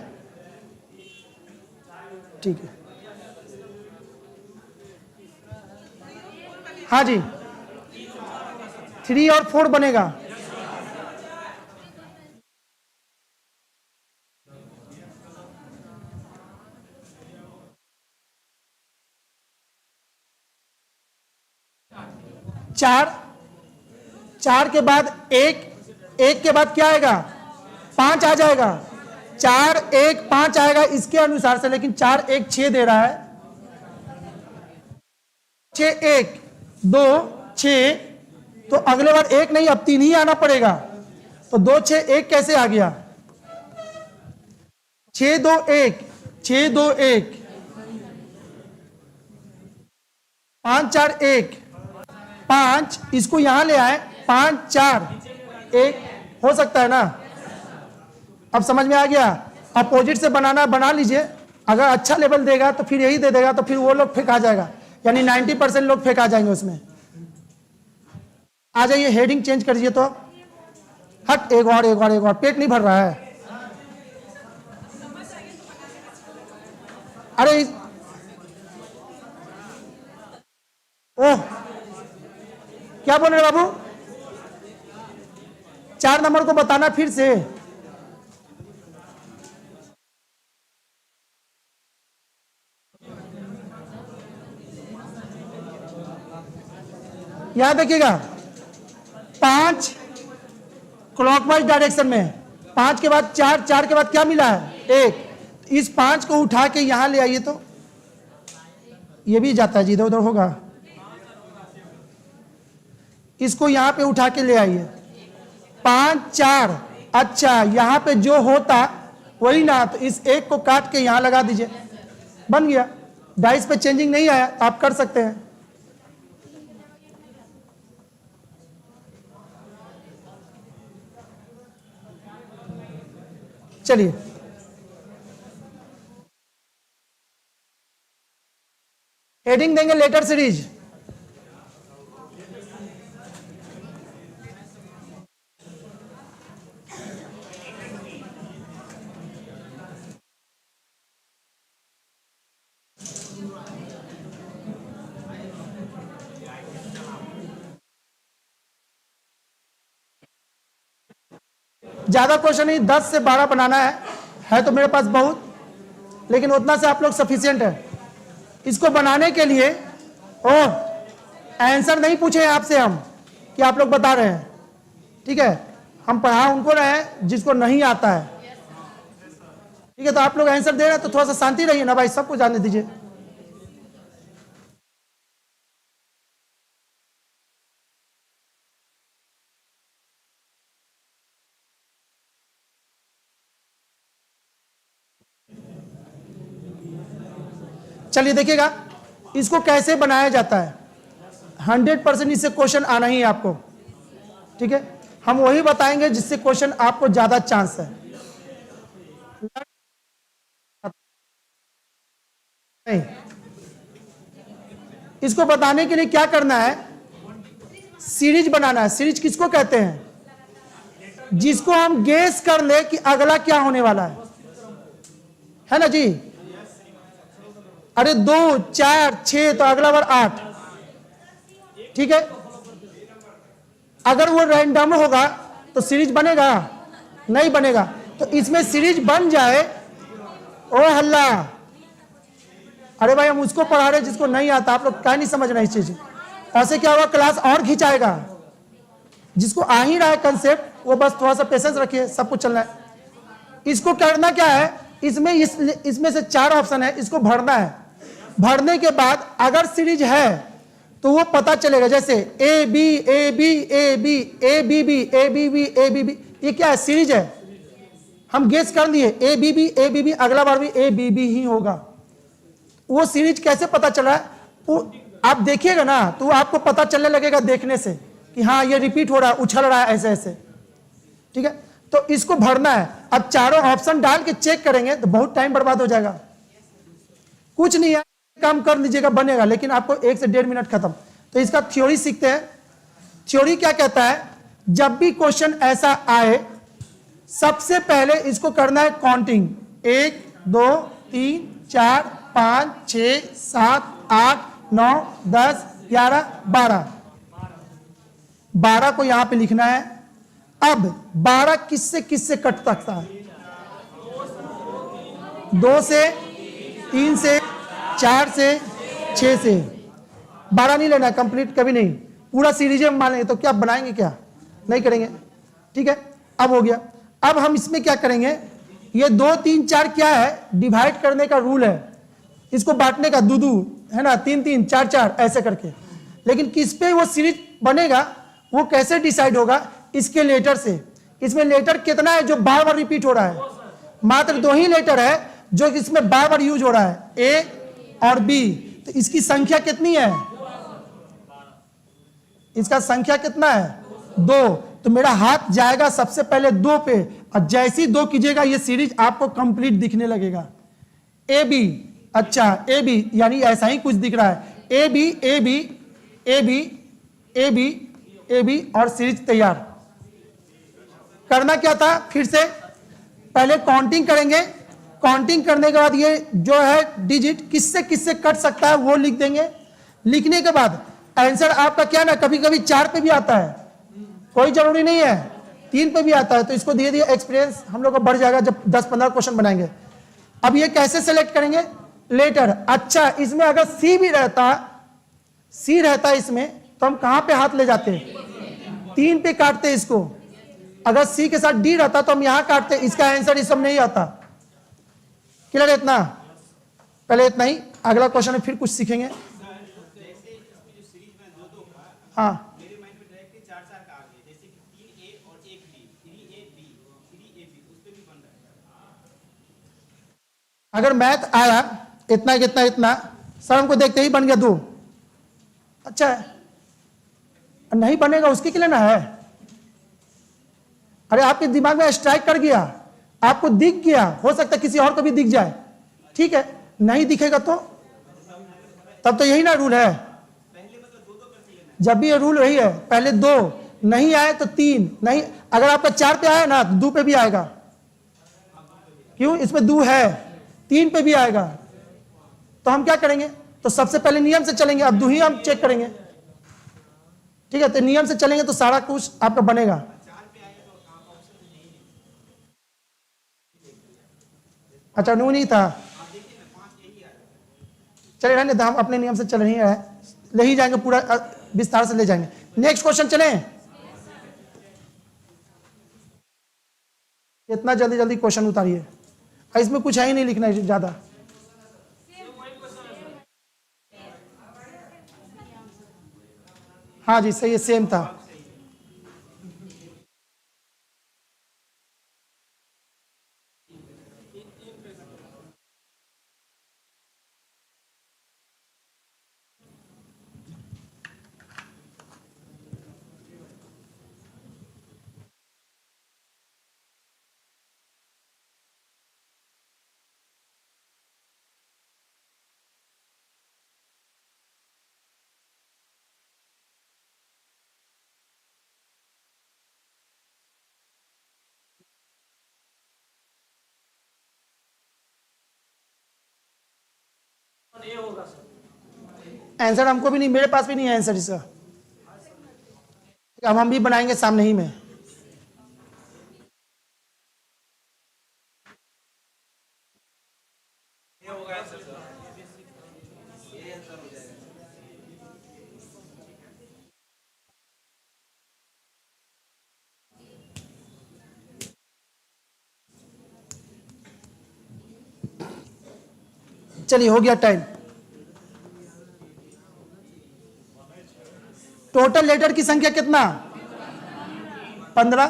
ठीक है, हाँ जी, 3 और 4 बनेगा। चार के बाद एक के बाद क्या आएगा? 5 आ जाएगा। 4 1 5 आएगा इसके अनुसार से, लेकिन 4 1 6 दे रहा है। 6 1 2 6, तो अगले बार 1 नहीं, अब 3 ही आना पड़ेगा। तो 2 6 1 कैसे आ गया? 6 2 1 6 2 1 5 4 1 5, इसको यहां ले आए, 5 4 1 हो सकता है ना? अब समझ में आ गया? अपोजिट से बनाना बना लीजिए। अगर अच्छा लेवल देगा तो फिर यही दे देगा, तो फिर वो लोग फेंका जाएगा, यानी 90% लोग फेंका जाएंगे उसमें। आ जाइए, हेडिंग चेंज कर दीजिए। तो हट, एक और, पेट नहीं भर रहा है। अरे ओह, क्या बोल रहे बाबू? 4 नंबर को बताना फिर से। याद रखिएगा, 5 क्लॉकवाइज डायरेक्शन में, 5 के बाद 4, 4 के बाद क्या मिला है? 1। इस 5 को उठा के यहां ले आइए, तो ये भी जाता है जी, इधर उधर होगा। इसको यहां पे उठा के ले आइए, 5 4। अच्छा, यहां पे जो होता वही ना, तो इस 1 को काट के यहां लगा दीजिए, बन गया। डाइस पे चेंजिंग नहीं आया, आप कर सकते हैं। चलिए, हेडिंग देंगे लेटर सीरीज। ज्यादा क्वेश्चन नहीं, 10 से 12 बनाना है तो मेरे पास बहुत, लेकिन उतना से आप लोग सफिशिएंट है। इसको बनाने के लिए आंसर नहीं पूछे आपसे हम कि आप लोग बता रहे हैं, ठीक है? हम पढ़ा उनको रहे हैं जिसको नहीं आता है, ठीक है? तो आप लोग आंसर दे रहे हैं तो थोड़ा सा शांति रहिए ना भाई, सबको जानने दीजिए। चलिए देखिएगा, इसको कैसे बनाया जाता है। 100% इससे क्वेश्चन आना ही है आपको, ठीक है? हम वही बताएंगे जिससे क्वेश्चन आपको ज्यादा चांस है। नहीं, इसको बताने के लिए क्या करना है? सीरीज बनाना है। सीरीज किसको कहते हैं? जिसको हम गेस कर ले कि अगला क्या होने वाला है ना जी? अरे 2 4 6, तो अगला बार 8, ठीक है? अगर वो रैंडम होगा तो सीरीज बनेगा? नहीं बनेगा। तो इसमें सीरीज बन जाए, ओ हल्ला, अरे भाई हम उसको पढ़ा रहे जिसको नहीं आता, आप लोग क्या नहीं समझ रहे इस चीज। ऐसे क्या होगा, क्लास और खिंचाएगा। जिसको आ ही रहा है कंसेप्ट, वो बस थोड़ा सा पेशेंस रखिए, सब कुछ चलना है। इसको करना क्या है, इसमें से 4 ऑप्शन है, इसको भरना है। भरने के बाद अगर सीरीज है तो वो पता चलेगा, जैसे A B A B A B A B B A B B A B B, ये क्या है? सीरीज है। हम गेस कर दिए A B B, A B B, अगला बार भी ए बी बी ही होगा। वो सीरीज कैसे पता चला है, वो आप देखिएगा ना तो आपको पता चलने लगेगा देखने से कि हाँ ये रिपीट हो रहा है, उछल रहा है ऐसे ऐसे। ठीक है, तो इसको भरना है। अब चारों ऑप्शन डाल के चेक करेंगे तो बहुत टाइम बर्बाद हो जाएगा। कुछ नहीं है, काम कर लीजिएगा बनेगा, लेकिन आपको 1 से 1.5 मिनट खत्म। तो इसका थ्योरी सीखते हैं। थ्योरी क्या कहता है, जब भी क्वेश्चन ऐसा आए सबसे पहले इसको करना है काउंटिंग। 1 2 3 4 5 6 7 8 9 10 11 12 12 को यहां पे लिखना है। अब 12 किससे किससे कट सकता है, 2 से, 3 से, 4 से, 6 से। 12 नहीं लेना कंप्लीट, कभी नहीं, पूरा सीरीज में मान लेंगे तो क्या बनाएंगे, क्या नहीं करेंगे। ठीक है, अब हो गया। अब हम इसमें क्या करेंगे, ये 2 3 4 क्या है, डिवाइड करने का रूल है, इसको बांटने का, दूदू है ना, 3 3 4 4 ऐसे करके। लेकिन किस पे वो सीरीज बनेगा, वो कैसे डिसाइड होगा, इसके लेटर से। इसमें लेटर कितना है जो बार बार रिपीट हो रहा है, मात्र 2 ही लेटर है जो इसमें बार बार यूज हो रहा है, ए और बी। तो इसकी संख्या कितनी है, इसका संख्या कितना है, 2। तो मेरा हाथ जाएगा सबसे पहले 2 पे, और जैसे ही 2 कीजिएगा ये सीरीज आपको कंप्लीट दिखने लगेगा। ए बी, अच्छा ए बी यानी ऐसा ही कुछ दिख रहा है, A B A B A B A B A B, और सीरीज तैयार। करना क्या था, फिर से पहले काउंटिंग करेंगे। काउंटिंग करने के बाद ये जो है डिजिट किससे किससे कट सकता है वो लिख देंगे। लिखने के बाद आंसर आपका क्या ना, कभी कभी 4 पे भी आता है, कोई जरूरी नहीं है, 3 पे भी आता है। तो इसको धीरे धीरे एक्सपीरियंस हम लोग को बढ़ जाएगा जब 10-15 क्वेश्चन बनाएंगे। अब ये कैसे सेलेक्ट करेंगे, लेटर। अच्छा, इसमें अगर सी भी रहता, सी रहता इसमें, तो हम कहां पे हाथ ले जाते, 3 पे काटते इसको। अगर सी के साथ डी रहता तो हम यहां काटते, इसका आंसर इस सब नहीं आता। क्लियर है इतना, पहले इतना ही, अगला क्वेश्चन में फिर कुछ सीखेंगे। हाँ, अगर मैथ आया इतना कितना इतना, सर हमको देखते ही बन गया 2, अच्छा है, नहीं बनेगा उसके लिए ना है। अरे आपके दिमाग में स्ट्राइक कर गया, आपको दिख गया, हो सकता है किसी और को भी दिख जाए, ठीक है, नहीं दिखेगा तो तब तो यही ना रूल है। जब भी ये रूल रही है, पहले 2 नहीं आए तो 3 नहीं, अगर आपका 4 पे आया ना 2 पे भी आएगा, क्यों, इसमें 2 है, 3 पे भी आएगा। तो हम क्या करेंगे, तो सबसे पहले नियम से चलेंगे, अब 2 ही हम चेक करेंगे। ठीक है, तो नियम से चलेंगे तो सारा कुछ आपका बनेगा। अच्छा, 9 नहीं था, चले रहने तो हम अपने नियम से चल रही है, ले ही जाएंगे, पूरा विस्तार से ले जाएंगे। नेक्स्ट क्वेश्चन चलें, इतना जल्दी जल्दी क्वेश्चन उतारिए, इसमें कुछ है ही नहीं लिखना है ज्यादा। हाँ जी सही है, सेम था। आंसर हमको भी नहीं, मेरे पास भी नहीं है आंसर इसका। अब हम भी बनाएंगे सामने ही में। चलिए हो गया टाइम। टोटल लेटर की संख्या कितना, 15।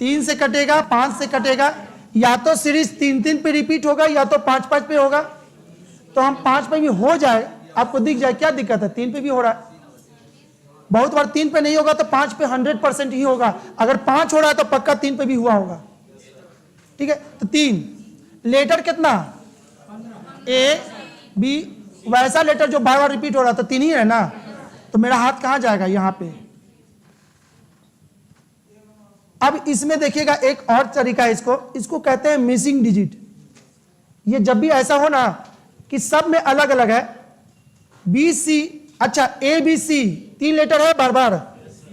3 से कटेगा, 5 से कटेगा, या तो सीरीज 3-3 पे रिपीट होगा या तो 5-5 पे होगा। तो हम 5 पे भी हो जाए, आपको दिख जाए, क्या दिक्कत है? 3 पे भी हो रहा है। बहुत बार 3 पे नहीं होगा तो 5 पे 100% ही होगा। अगर 5 हो रहा है तो पक्का 3 पे भी हुआ होगा। ठीक है, तो 3 लेटर कितना? ए बी, वैसा लेटर जो बार बार रिपीट हो रहा था, 3 ही है ना। तो मेरा हाथ कहां जाएगा? यहां पे। अब इसमें देखिएगा एक और तरीका है, इसको कहते हैं मिसिंग डिजिट। ये जब भी ऐसा हो ना कि सब में अलग अलग है, बी सी, अच्छा ए बी सी 3 लेटर है बार बार,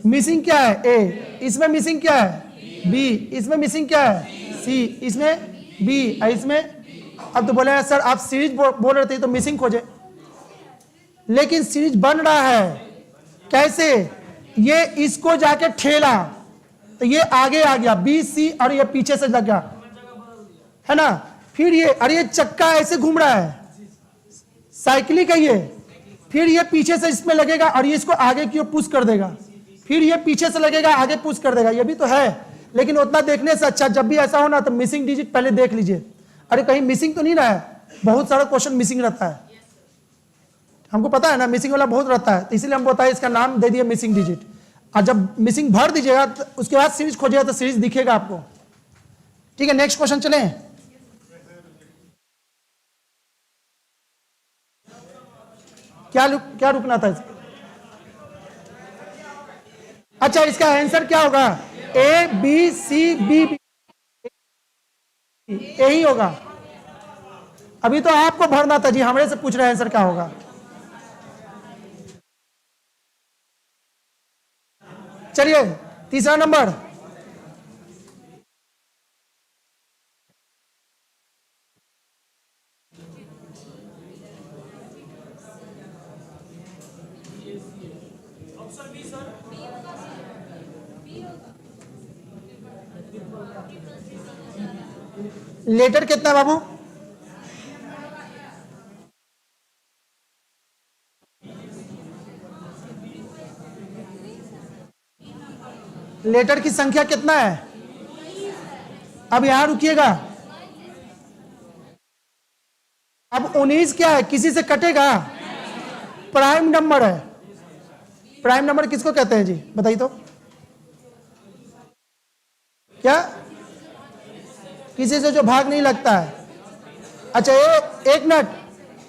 मिसिंग क्या है? ए, इसमें मिसिंग क्या है? बी, इसमें मिसिंग क्या है? सी, इसमें बी, इसमें। अब तो बोले सर आप सीरीज बोल रहे थे तो मिसिंग खोजे, लेकिन सीरीज बन रहा है कैसे? ये इसको जाके ठेला तो ये आगे आ गया बी सी, और ये पीछे से लग गया, है ना। फिर ये, अरे ये चक्का ऐसे घूम रहा है, साइकिलिक है ये। फिर ये पीछे से इसमें लगेगा और ये इसको आगे की ओर पुश कर देगा, फिर ये पीछे से लगेगा आगे पुश कर देगा। ये भी तो है, लेकिन उतना देखने से अच्छा जब भी ऐसा हो ना तो मिसिंग डिजिट पहले देख लीजिए। अरे कहीं मिसिंग तो नहीं रहा है, बहुत सारा क्वेश्चन मिसिंग रहता है, हमको पता है ना, मिसिंग वाला बहुत रहता है, तो इसलिए हम बताए इसका नाम दे दिए मिसिंग डिजिट। और जब मिसिंग भर दीजिएगा तो उसके बाद सीरीज खोजिएगा तो सीरीज दिखेगा आपको। ठीक है, नेक्स्ट क्वेश्चन चलें। क्या रुकना था इसका? अच्छा, इसका आंसर क्या होगा? ए बी सी बी, यही होगा। अभी तो आपको भरना था जी, हमरे से पूछ रहे हैं आंसर क्या होगा। चलिए तीसरा नंबर, लेटर कितना बाबू? लेटर की संख्या कितना है? अब यहां रुकिएगा। अब 19 क्या है? किसी से कटेगा? प्राइम नंबर है। प्राइम नंबर किसको कहते हैं जी, बताइए तो। क्या? किसी से जो भाग नहीं लगता है। अच्छा एक मिनट,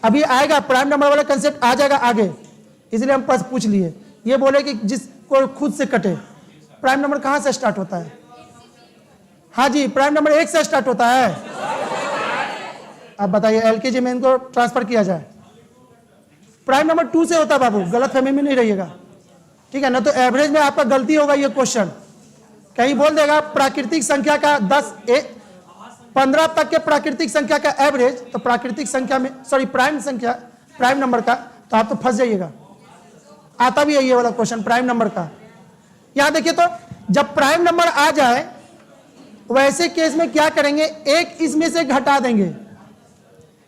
अभी आएगा प्राइम नंबर वाला कंसेप्ट, आ जाएगा आगे, इसलिए हम पास पूछ लिए। ये बोले कि जिसको खुद से कटे। प्राइम नंबर कहां से स्टार्ट होता है? हाँ जी, प्राइम नंबर 1 से स्टार्ट होता है। अब बताइए एलकेजी में इनको ट्रांसफर किया जाए। प्राइम नंबर 2 से होता है बाबू, गलत फहमी में नहीं रहिएगा, ठीक है ना। तो एवरेज में आपका गलती होगा, ये क्वेश्चन कहीं बोल देगा प्राकृतिक संख्या का 15 तक के प्राकृतिक संख्या का एवरेज, तो प्राकृतिक संख्या में सॉरी प्राइम नंबर का, तो आप तो फंस जाइएगा। आता भी है ये वाला क्वेश्चन प्राइम नंबर का। यहां देखिए तो, जब प्राइम नंबर आ जाए वैसे केस में क्या करेंगे, एक इसमें से घटा देंगे।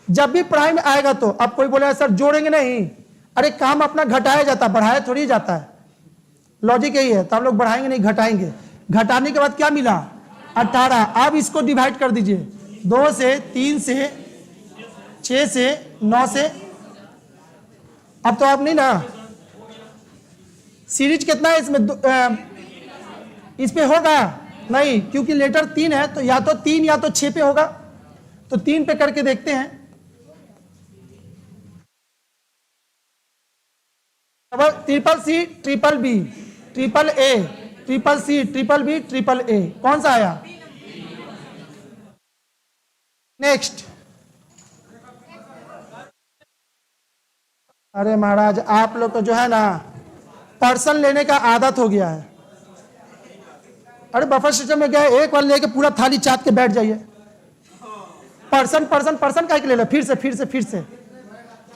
जब भी प्राइम आएगा तो अब कोई बोले सर जोड़ेंगे नहीं, अरे काम अपना घटाया जाता है, बढ़ाया थोड़ी जाता है। लॉजिक यही है, तो हम लोग बढ़ाएंगे नहीं घटाएंगे। घटाने के बाद क्या मिला? 18। अब इसको डिवाइड कर दीजिए, 2 से, 3 से, 6 से, 9 से। अब तो आप नहीं ना, सीरीज कितना है इसमें? इस पे होगा नहीं, क्योंकि लेटर 3 है, तो या तो 3 या तो 6 पे होगा। तो 3 पे करके देखते हैं। Triple C, triple B, triple A, triple C, triple B, triple A, कौन सा आया? नेक्स्ट। अरे महाराज आप लोग को जो है ना पर्सन लेने का आदत हो गया है। अरे बफर सिस्टम में गए, एक बार लेके पूरा थाली चाट के बैठ जाइए। पर्सन पर्सन पर्सन का ले लो, फिर से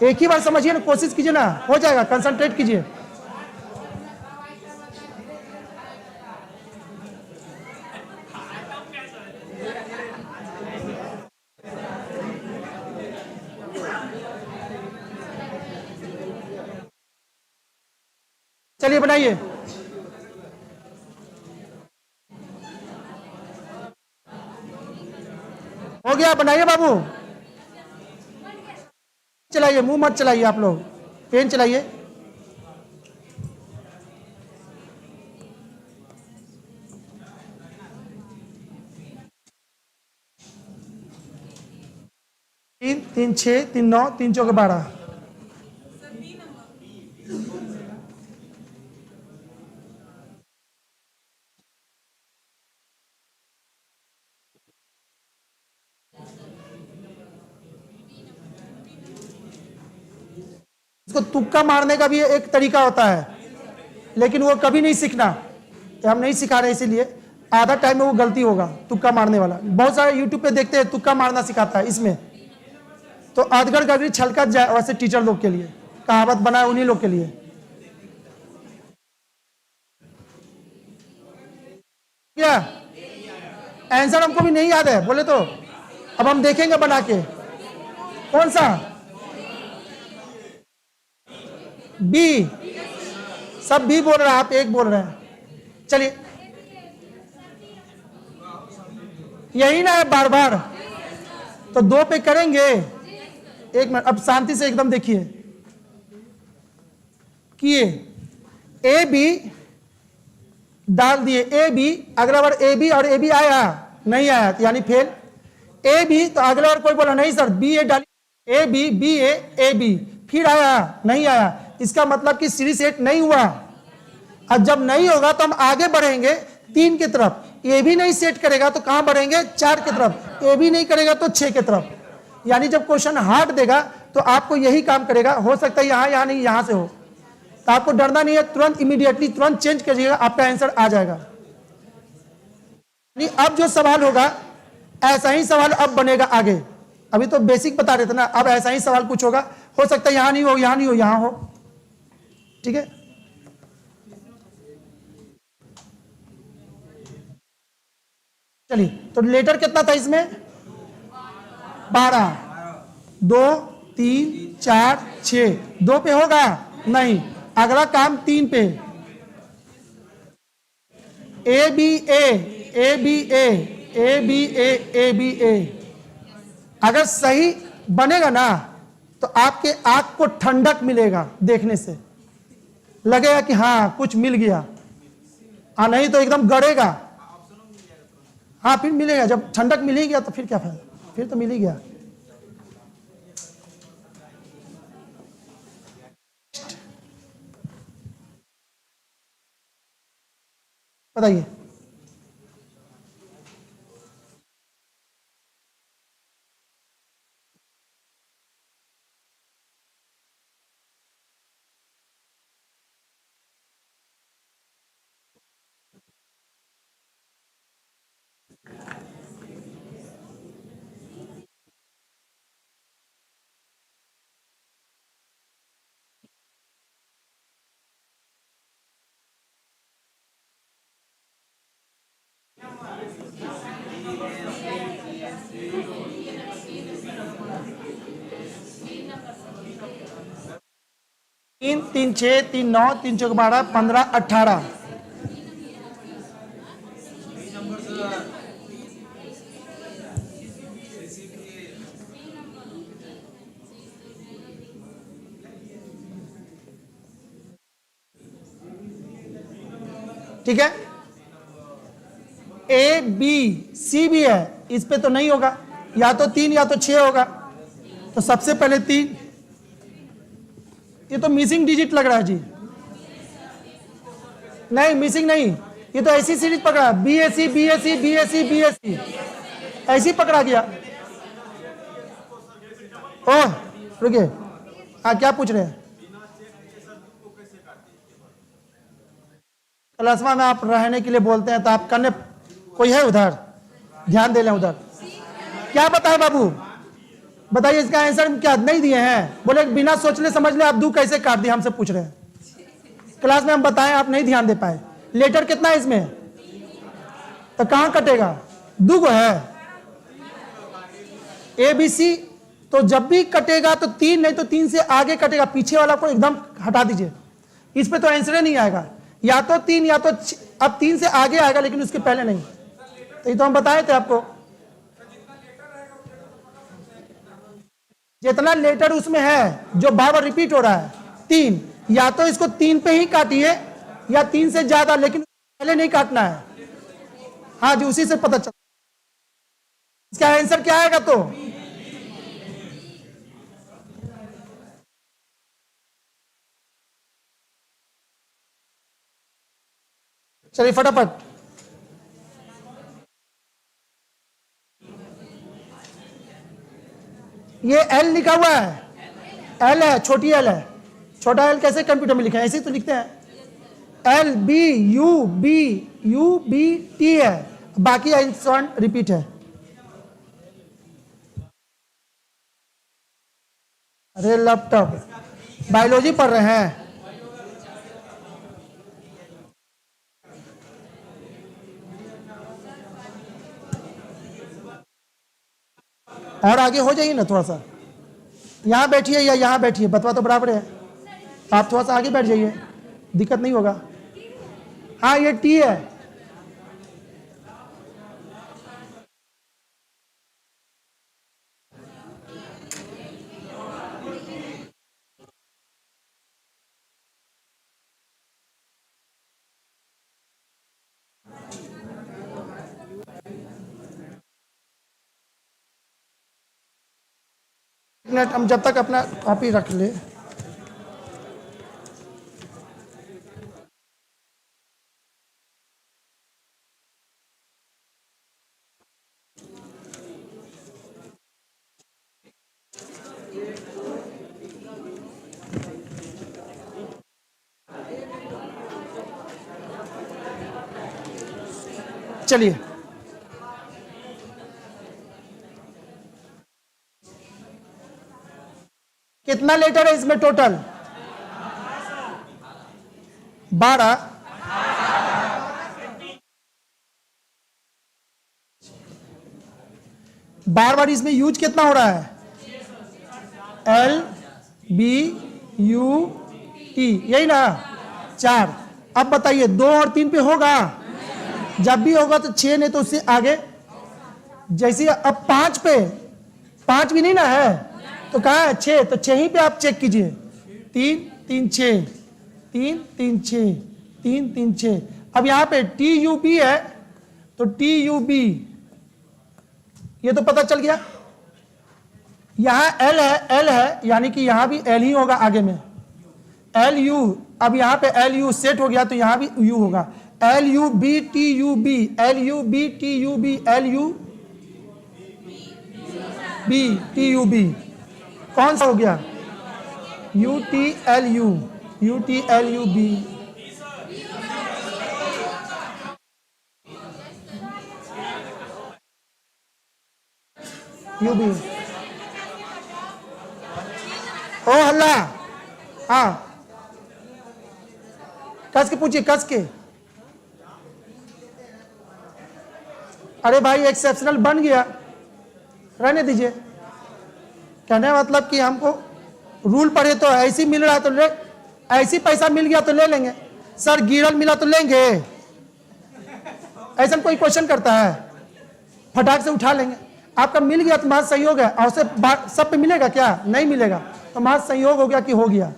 एक ही बार समझिए ना, कोशिश कीजिए ना, हो जाएगा, कंसंट्रेट कीजिए। चलिए बनाइए। हो गया, बनाइए बाबू, चलाइए, मुंह मत चलाइए आप लोग, पेन चलाइए। तीन, 3 6, 3 9, 3 4 12। इसको तुक्का मारने का भी एक तरीका होता है, लेकिन वो कभी नहीं सीखना, हम नहीं सिखा रहे, इसीलिए आधा टाइम में वो गलती होगा तुक्का मारने वाला। बहुत सारे यूट्यूब पे देखते हैं तुक्का मारना सिखाता है, इसमें तो अधगड़ गगरी छलकत जाए, वैसे टीचर लोग के लिए कहावत बनाए, उन्हीं लोग के लिए। क्या आंसर हमको भी नहीं याद है बोले तो, अब हम देखेंगे बना के। कौन सा? बी, सब बी बोल रहा है, आप एक बोल रहे हैं। चलिए, यही ना है बार बार, तो 2 पे करेंगे। एक मिनट, अब शांति से एकदम देखिए, किए ए बी डाल दिए, ए बी, अगला बार ए बी और ए बी आया नहीं आया तो यानी फेल। ए बी तो अगला बार कोई बोला नहीं सर बी ए डाली, A B B A B, फिर आया नहीं आया, इसका मतलब कि सीरीज सेट नहीं हुआ। अब जब नहीं होगा तो हम आगे बढ़ेंगे 3 की तरफ, ए भी नहीं सेट करेगा तो कहां बढ़ेंगे? 4 की तरफ, ए भी नहीं करेगा तो 6 की तरफ। यानी जब क्वेश्चन हार्ड देगा तो आपको यही काम करेगा, हो सकता है यहां, यहां नहीं, यहां से हो, तो आपको डरना नहीं है, तुरंत इमीडिएटली तुरंत चेंज करिएगा, आपका आंसर आ जाएगा। नहीं, अब जो सवाल होगा ऐसा ही सवाल अब बनेगा आगे, अभी तो बेसिक बता रहे थे ना, अब ऐसा ही सवाल कुछ होगा, हो सकता है यहां नहीं हो, यहां नहीं हो, यहां हो, ठीक है। चलिए, तो लेटर कितना था इसमें? 12, 2 3 4 6, 2 पे होगा नहीं, अगला काम 3 पे। A B A, A B A, A B A, A B A, अगर सही बनेगा ना तो आपके आंख को ठंडक मिलेगा, देखने से लगेगा कि हाँ कुछ मिल गया, हाँ नहीं तो एकदम गड़ेगा। हाँ फिर मिलेगा, जब ठंडक मिल ही गया तो फिर क्या फायदा, फिर तो मिल ही गया। बताइए, तीन 3 6 3 9 3 4 12 15 18, ठीक है। ए बी सी भी है, इस पे तो नहीं होगा, या तो 3 या तो 6 होगा, तो सबसे पहले 3, ये तो मिसिंग डिजिट लग रहा है जी, नहीं मिसिंग नहीं, ये तो ऐसी सीरीज पकड़ा, B S C B S C B S C B S C, ऐसी पकड़ा गया। ओह रुकिए, हाँ क्या पूछ रहे हैं? क्लासमा में आप रहने के लिए बोलते हैं तो आप करने, कोई है उधर, ध्यान दे लें उधर। क्या बताएं बाबू, बताइए इसका आंसर क्या नहीं दिए हैं? बोले बिना सोचले समझ ले, आप दू कैसे काट दिए, हमसे पूछ रहे हैं। क्लास में हम बताएं, आप नहीं ध्यान दे पाए। लेटर कितना है इसमें, तो कहां कटेगा? दू गो है ए बी सी, तो जब भी कटेगा तो 3, नहीं तो 3 से आगे कटेगा, पीछे वाला को एकदम हटा दीजिए, इस पे तो आंसर नहीं आएगा, या तो 3 या तो अब 3 से आगे आएगा लेकिन उसके पहले नहीं, तो ये तो हम बताए थे आपको। जितना लेटर उसमें है जो बार बार रिपीट हो रहा है 3, या तो इसको 3 पे ही काटिए या 3 से ज्यादा, लेकिन पहले नहीं काटना है। हाँ जी, उसी से पता चलता इसका आंसर क्या आएगा। तो चलिए फटाफट, ये एल लिखा हुआ है, एल है, छोटी एल है। छोटा एल कैसे कंप्यूटर में लिखे हैं, ऐसे ही तो लिखते हैं। L B U B T है, बाकी आंसर रिपीट है। अरे लैपटॉप, बायोलॉजी पढ़ रहे हैं। और आगे हो जाइए ना थोड़ा सा, यहाँ बैठिए या यहाँ बैठिए, बतवा तो बराबर है। आप थोड़ा सा आगे बैठ जाइए, दिक्कत नहीं होगा। हाँ ये टी है। मिनट, हम जब तक अपना कॉपी रख ले। चलिए, कितना लेटर है इसमें टोटल? 12। बार बार इसमें यूज कितना हो रहा है? एल बी यू टी, यही ना 4। अब बताइए 2 और 3 पे होगा? जब भी होगा तो 6, नहीं तो उससे आगे। जैसे अब 5 पे, 5 भी नहीं ना है तो कहाँ है? 6, तो 6 ही पे आप चेक कीजिए। 3 3 6, 3 3 6, 3 3 6। अब यहाँ पे टी यू बी है तो टी यू बी, ये तो पता चल गया। यहाँ एल है, एल है यानी कि यहाँ भी एल ही होगा आगे में। एल यू, अब यहाँ पे एल यू सेट हो गया तो यहाँ भी यू होगा। L U B T U B, L U B T U B, L U B T U B, कौन सा हो गया? U T L U, U T L U B. U B. ओ हल्ला, हाँ कस के पूछिए, कस के। अरे भाई एक्सेप्शनल बन गया, रहने दीजिए। कहने का मतलब कि हमको रूल पढ़े तो ऐसी मिल रहा तो ले, ऐसी पैसा मिल गया तो ले लेंगे। सर गिरल मिला तो लेंगे, ऐसा कोई क्वेश्चन करता है? फटाक से उठा लेंगे। आपका मिल गया तो महज सहयोग है, और सब पे मिलेगा क्या? नहीं मिलेगा, तो महज सहयोग हो गया कि हो गया।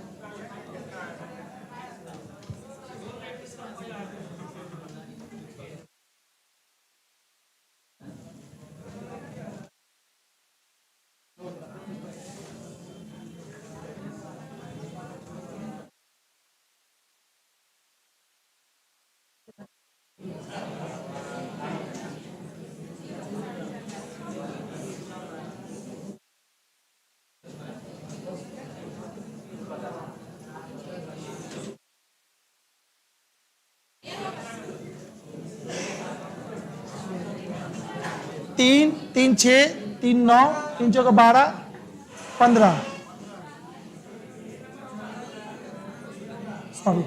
तीन 3 6, 3 9, 3 4 12, 15। सॉरी,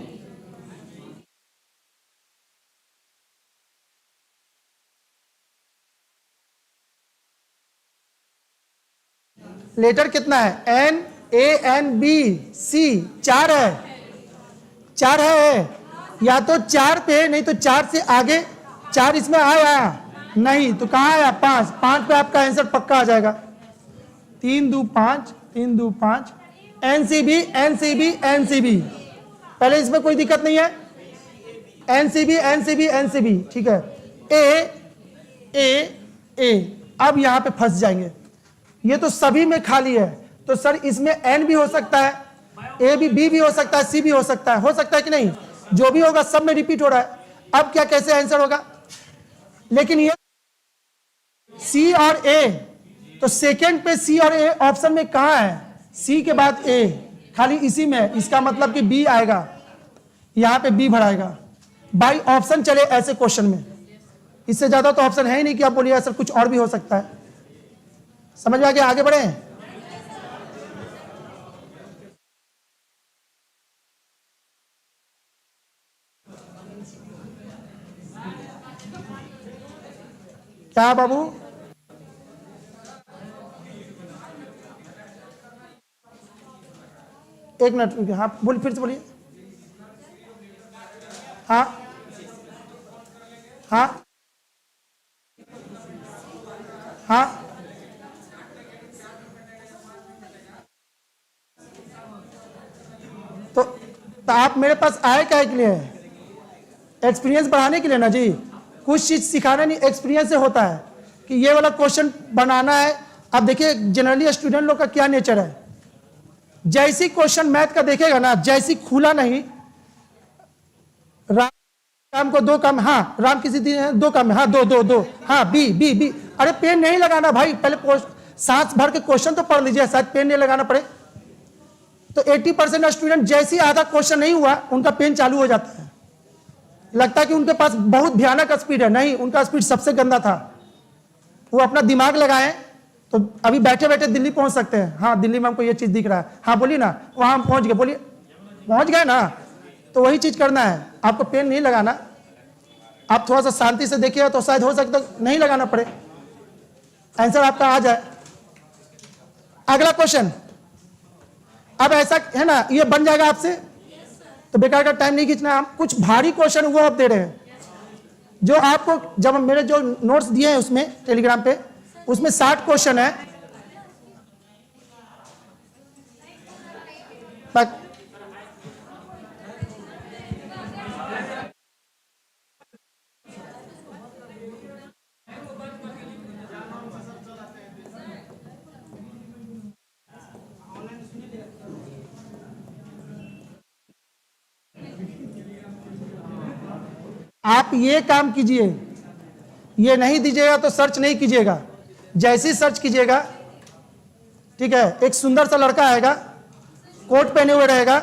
लेटर कितना है? N A N B C, 4 है, 4 है। या तो 4 पे, नहीं तो 4 से आगे। 4 इसमें आया नहीं तो कहाँ आया? 5, 5 पे आपका आंसर पक्का आ जाएगा। 3 2 5, 3 2 5 एनसीबी एनसीबी एनसीबी, पहले इसमें कोई दिक्कत नहीं है। एनसीबी एनसीबी एनसीबी, ठीक है। ए, अब यहां पे फंस जाएंगे, ये तो सभी में खाली है, तो सर इसमें एन भी हो सकता है, ए भी, बी भी हो सकता है, सी भी हो सकता है कि नहीं? जो भी होगा सब में रिपीट हो रहा है। अब क्या कैसे आंसर होगा? लेकिन ये सी और ए, तो सेकेंड पे सी और ए ऑप्शन में कहां है? सी के बाद ए, खाली इसी में, इसका मतलब कि बी आएगा, यहां पे बी भराएगा। बाई ऑप्शन चले ऐसे क्वेश्चन में, इससे ज्यादा तो ऑप्शन है ही नहीं कि आप बोलिए सर कुछ और भी हो सकता है। समझ में आ गया? आगे बढ़े। क्या बाबू? एक मिनट रुकिए, हाँ बोल, फिर से बोलिए। हाँ हाँ हाँ, तो आप मेरे पास आए क्या के लिए? एक्सपीरियंस बढ़ाने के लिए ना जी। कुछ चीज सिखाना नहीं, एक्सपीरियंस से होता है कि ये वाला क्वेश्चन बनाना है। अब देखिए जनरली स्टूडेंट लोग का क्या नेचर है, जैसी क्वेश्चन मैथ का देखेगा ना, जैसी खुला नहीं, राम को 2 काम, हाँ राम किसी दिन 2 काम है, हाँ 2 2 2, हाँ बी बी बी, अरे पेन नहीं लगाना भाई, पहले सांस भर के क्वेश्चन तो पढ़ लीजिए, शायद पेन नहीं लगाना पड़े। तो 80% स्टूडेंट जैसे ही आधा क्वेश्चन नहीं हुआ उनका पेन चालू हो जाता है, लगता है कि उनके पास बहुत भयानक स्पीड है, नहीं, उनका स्पीड सबसे गंदा था। वो अपना दिमाग लगाएं तो अभी बैठे बैठे दिल्ली पहुंच सकते हैं। हाँ दिल्ली में हमको ये चीज दिख रहा है, हाँ बोलिए ना, वहां हम पहुंच गए, बोलिए पहुंच गए ना, तो वही चीज करना है, आपको पेन नहीं लगाना। आप थोड़ा सा शांति से देखिए तो शायद हो सकता नहीं लगाना पड़े, आंसर आपका आ जाए। अगला क्वेश्चन, अब ऐसा है ना, ये बन जाएगा आपसे, तो बेकार का टाइम नहीं खींचना। हम कुछ भारी क्वेश्चन वो आप दे रहे हैं, जो आपको जब मेरे जो नोट्स दिए हैं उसमें टेलीग्राम पे, उसमें 60 क्वेश्चन है। आप ये काम कीजिए, ये नहीं दीजिएगा तो सर्च नहीं कीजिएगा, जैसे सर्च कीजिएगा, ठीक है, एक सुंदर सा लड़का आएगा, कोट पहने हुए रहेगा,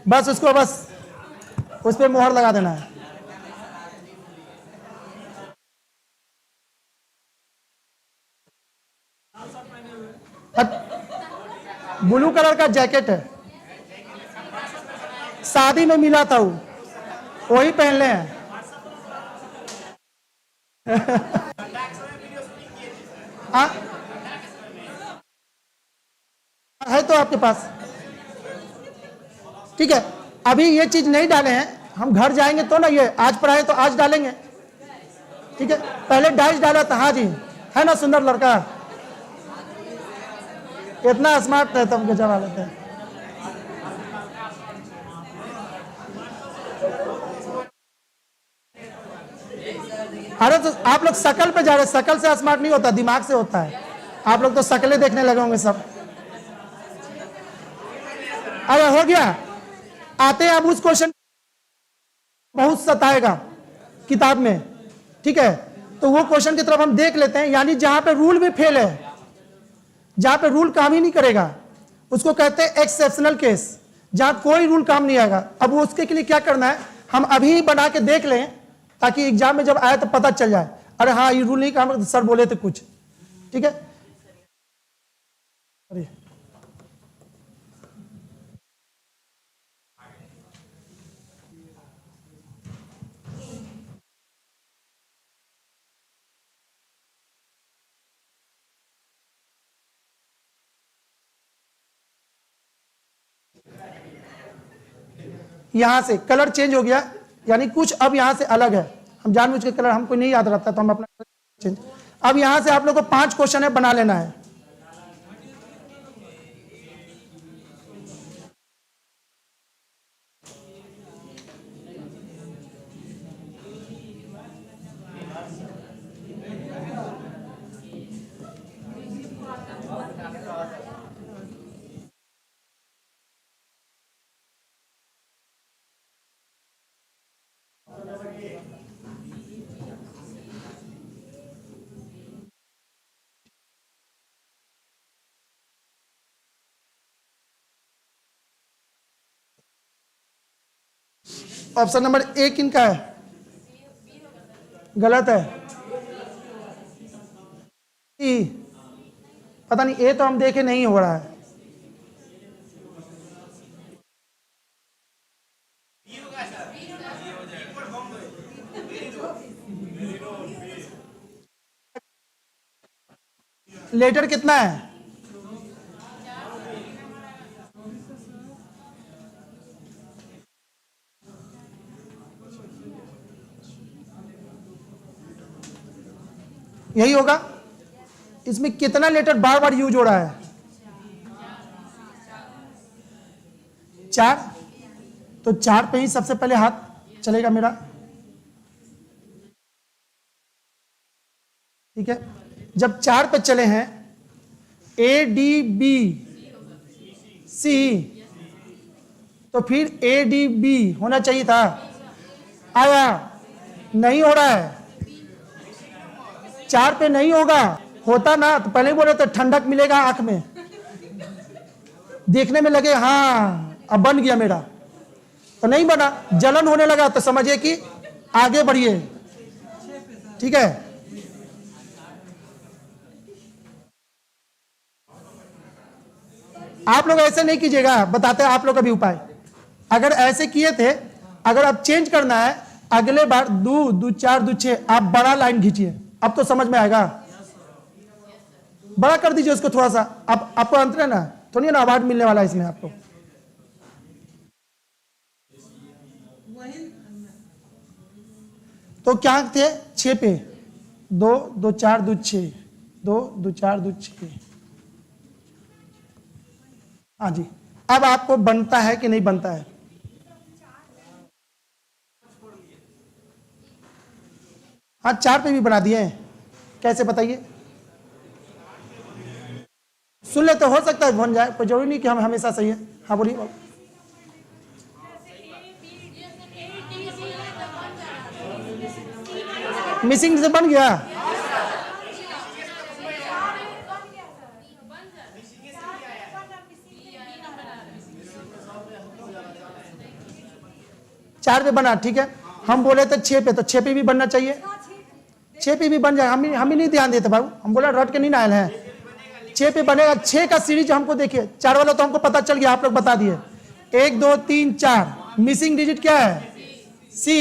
बस उसको बस उस पर मोहर लगा देना है। ब्लू कलर का जैकेट है, शादी में मिला था वो, वही पहन ले हैं। है तो आपके पास, ठीक है। अभी ये चीज नहीं डाले हैं, हम घर जाएंगे तो ना, ये आज पढ़ाए तो आज डालेंगे, ठीक है। पहले डाइस डाला था, हाँ जी, है ना सुंदर लड़का, इतना स्मार्ट है तब गजब हालत है। अरे तो आप लोग शकल पे जा रहे, शकल से स्मार्ट नहीं होता, दिमाग से होता है। आप लोग तो शक्लें देखने लगे होंगे सब। अरे हो गया, आते हैं अब उस क्वेश्चन, बहुत सताएगा किताब में, ठीक है, तो वो क्वेश्चन की तरफ हम देख लेते हैं। यानी जहां पे रूल भी फेल है, जहां पे रूल काम ही नहीं करेगा, उसको कहते हैं एक्सेप्शनल केस, जहां कोई रूल काम नहीं आएगा। अब उसके के लिए क्या करना है, हम अभी बना के देख लें, ताकि एग्जाम में जब आए तो पता चल जाए, अरे हाँ ये रूल नहीं काम, सर बोले थे कुछ, ठीक है। अरे यहां से कलर चेंज हो गया, यानी कुछ अब यहां से अलग है। हम जानबूझ के कलर, हमको नहीं याद रहता तो हम अपना चेंज। अब यहां से आप लोग को 5 क्वेश्चन है, बना लेना है, ऑप्शन नंबर ए किनका है? गलत है। ई, पता नहीं, ए तो हम देखे नहीं हो रहा है। लेटर कितना है? यही होगा। इसमें कितना लेटर बार बार यूज हो रहा है? 4। तो 4 पे ही सबसे पहले हाथ चलेगा मेरा। ठीक है, जब 4 पे चले हैं, ए डी बी सी, तो फिर ए डी बी होना चाहिए था। आया? नहीं हो रहा है। 4 पे नहीं होगा। होता ना तो पहले ही बोले तो ठंडक मिलेगा आंख में, देखने में लगे हाँ अब बन गया मेरा, तो नहीं बना, जलन होने लगा, तो समझिए कि आगे बढ़िए। ठीक है, आप लोग ऐसे नहीं कीजिएगा, बताते हैं आप लोग का भी उपाय। अगर ऐसे किए थे, अगर आप चेंज करना है अगले बार, 2 2 4 2 6, आप बड़ा लाइन खींचिए, अब तो समझ में आएगा। बड़ा कर दीजिए उसको थोड़ा सा। आप आपको अंतर है ना, तो नहीं ना अवार्ड मिलने वाला है इसमें आपको। तो क्या थे? 6 पे 2 2 4 2 6, 2 2 4 2 6। हाँ जी, अब आपको बनता है कि नहीं बनता है? हाँ, 4 पे भी बना दिए हैं। कैसे बताइए? सुन ले तो हो सकता है बन जाए, कोई जरूरी नहीं कि हम हमेशा सही है। हाँ बोलिए। मिसिंग से बन गया। चार पे बना, ठीक है। हम बोले थे 6 पे, तो 6 पे भी बनना चाहिए। 6 पे भी बन जाए, हम ही नहीं ध्यान देते बाबू, हम बोला रट के नहीं नायल है। 6 पे बनेगा। 6 का सीरीज हमको देखिए, 4 वाला तो हमको पता चल गया, आप लोग बता दिए। 1 2 3 4, मिसिंग डिजिट क्या है? सी।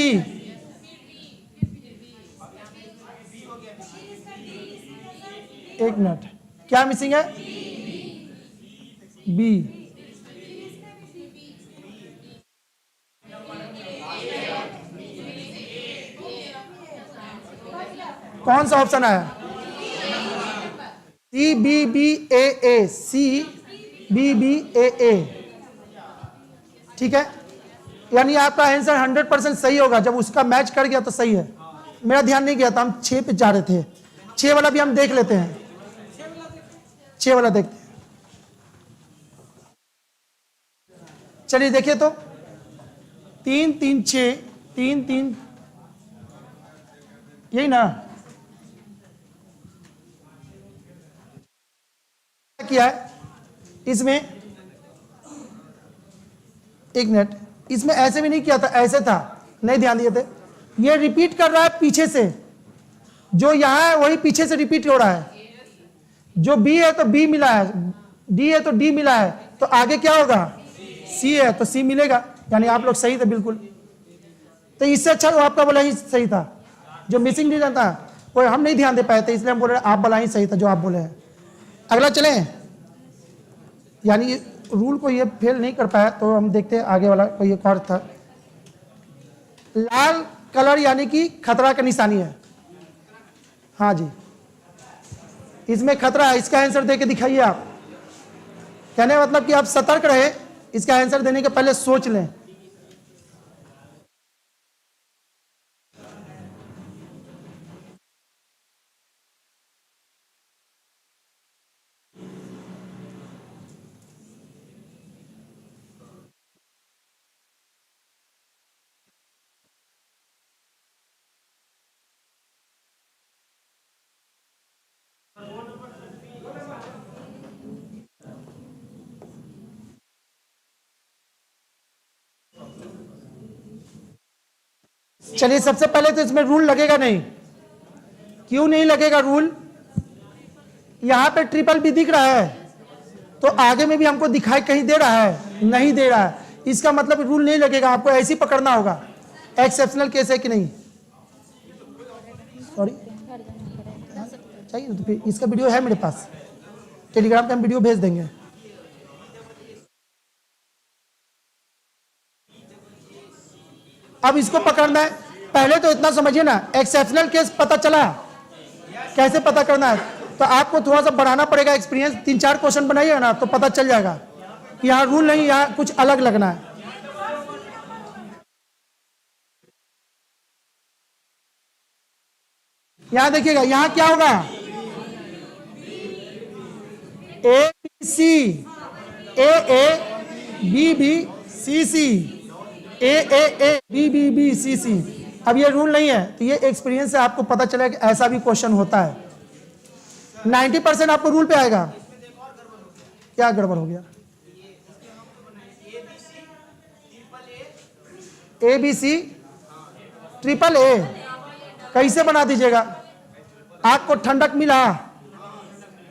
एक मिनट, क्या मिसिंग है? बी। कौन सा ऑप्शन आया? C B B A A, C B B A ए। ठीक है, यानी आपका आंसर 100% सही होगा। जब उसका मैच कर गया तो सही है। मेरा ध्यान नहीं गया था, हम 6 पे जा रहे थे। 6 वाला भी हम देख लेते हैं। 6 वाला देखते हैं। चलिए देखिए तो, 3 3 6, 3 3, यही ना किया है इसमें? एक मिनट, इसमें ऐसे भी नहीं किया था, ऐसे था, नहीं ध्यान दिए थे। ये रिपीट कर रहा है पीछे से, जो यहां है वही पीछे से रिपीट हो रहा है। जो बी है तो बी मिला है, डी है तो डी मिला है, तो आगे क्या होगा? सी है तो सी मिलेगा। यानी आप लोग सही थे बिल्कुल। तो इससे अच्छा वो आपका बोला ही सही था, जो मिसिंग नहीं था वो हम नहीं ध्यान दे पाए थे, इसलिए हम बोल रहे आप बोला ही सही था जो आप बोले हैं। अगला चलें, यानी रूल को ये फेल नहीं कर पाया, तो हम देखते हैं आगे वाला कोई एक और था। लाल कलर यानी कि खतरा का निशानी है। हाँ जी, इसमें खतरा है, इसका आंसर देके दिखाइए आप। कहने का मतलब कि आप सतर्क रहे, इसका आंसर देने के पहले सोच लें। चलिए, सबसे पहले तो इसमें रूल लगेगा नहीं। क्यों नहीं लगेगा रूल? यहां पे ट्रिपल बी दिख रहा है, तो आगे में भी हमको दिखाई कहीं दे रहा है? नहीं दे रहा है। इसका मतलब रूल नहीं लगेगा, आपको ऐसे ही पकड़ना होगा एक्सेप्शनल केस है कि नहीं। सॉरी, चाहिए तो फिर इसका वीडियो है मेरे पास, टेलीग्राम पे हम वीडियो भेज देंगे। अब इसको पकड़ना है, पहले तो इतना समझिए ना, एक्सेप्शनल केस पता चला, कैसे पता करना है? तो आपको थोड़ा सा बढ़ाना पड़ेगा एक्सपीरियंस, 3-4 क्वेश्चन बनाइएगा ना तो पता चल जाएगा कि यहाँ रूल नहीं, यहाँ कुछ अलग लगना है। यहां देखिएगा, यहां क्या होगा? A B C, A B B C C, A B B B C C. अब ये रूल नहीं है, तो ये एक्सपीरियंस से आपको पता चला कि ऐसा भी क्वेश्चन होता है। 90% आपको रूल पे आएगा। क्या गड़बड़ हो गया? ए बी सी ट्रिपल ए कैसे बना दीजिएगा? आग को ठंडक मिला,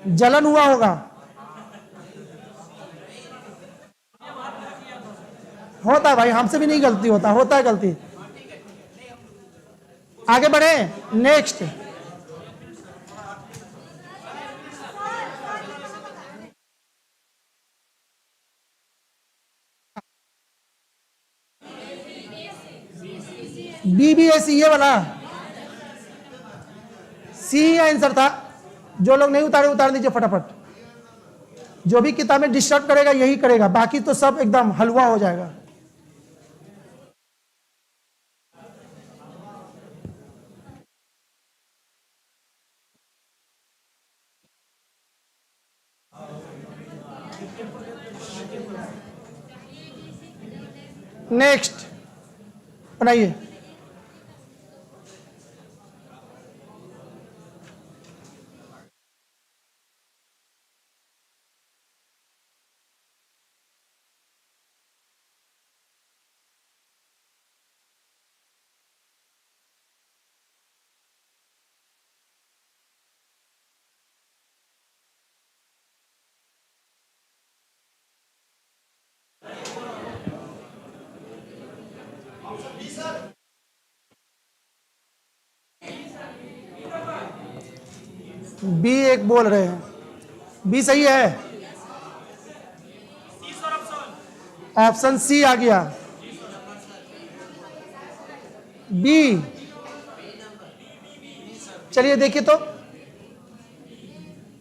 जलन हुआ होगा, होता है भाई, हमसे भी नहीं गलती होता है गलती। आगे बढ़े, नेक्स्ट। बीबीएसी ये वाला सी आंसर था। जो लोग नहीं उतारे उतार दीजिए फटाफट। जो भी किताब में डिस्टर्ब करेगा यही करेगा, बाकी तो सब एकदम हलवा हो जाएगा। नेक्स्ट बनाइए। बी एक बोल रहे हैं, बी सही है। ऑप्शन सी आ गया, बी। चलिए देखिए तो,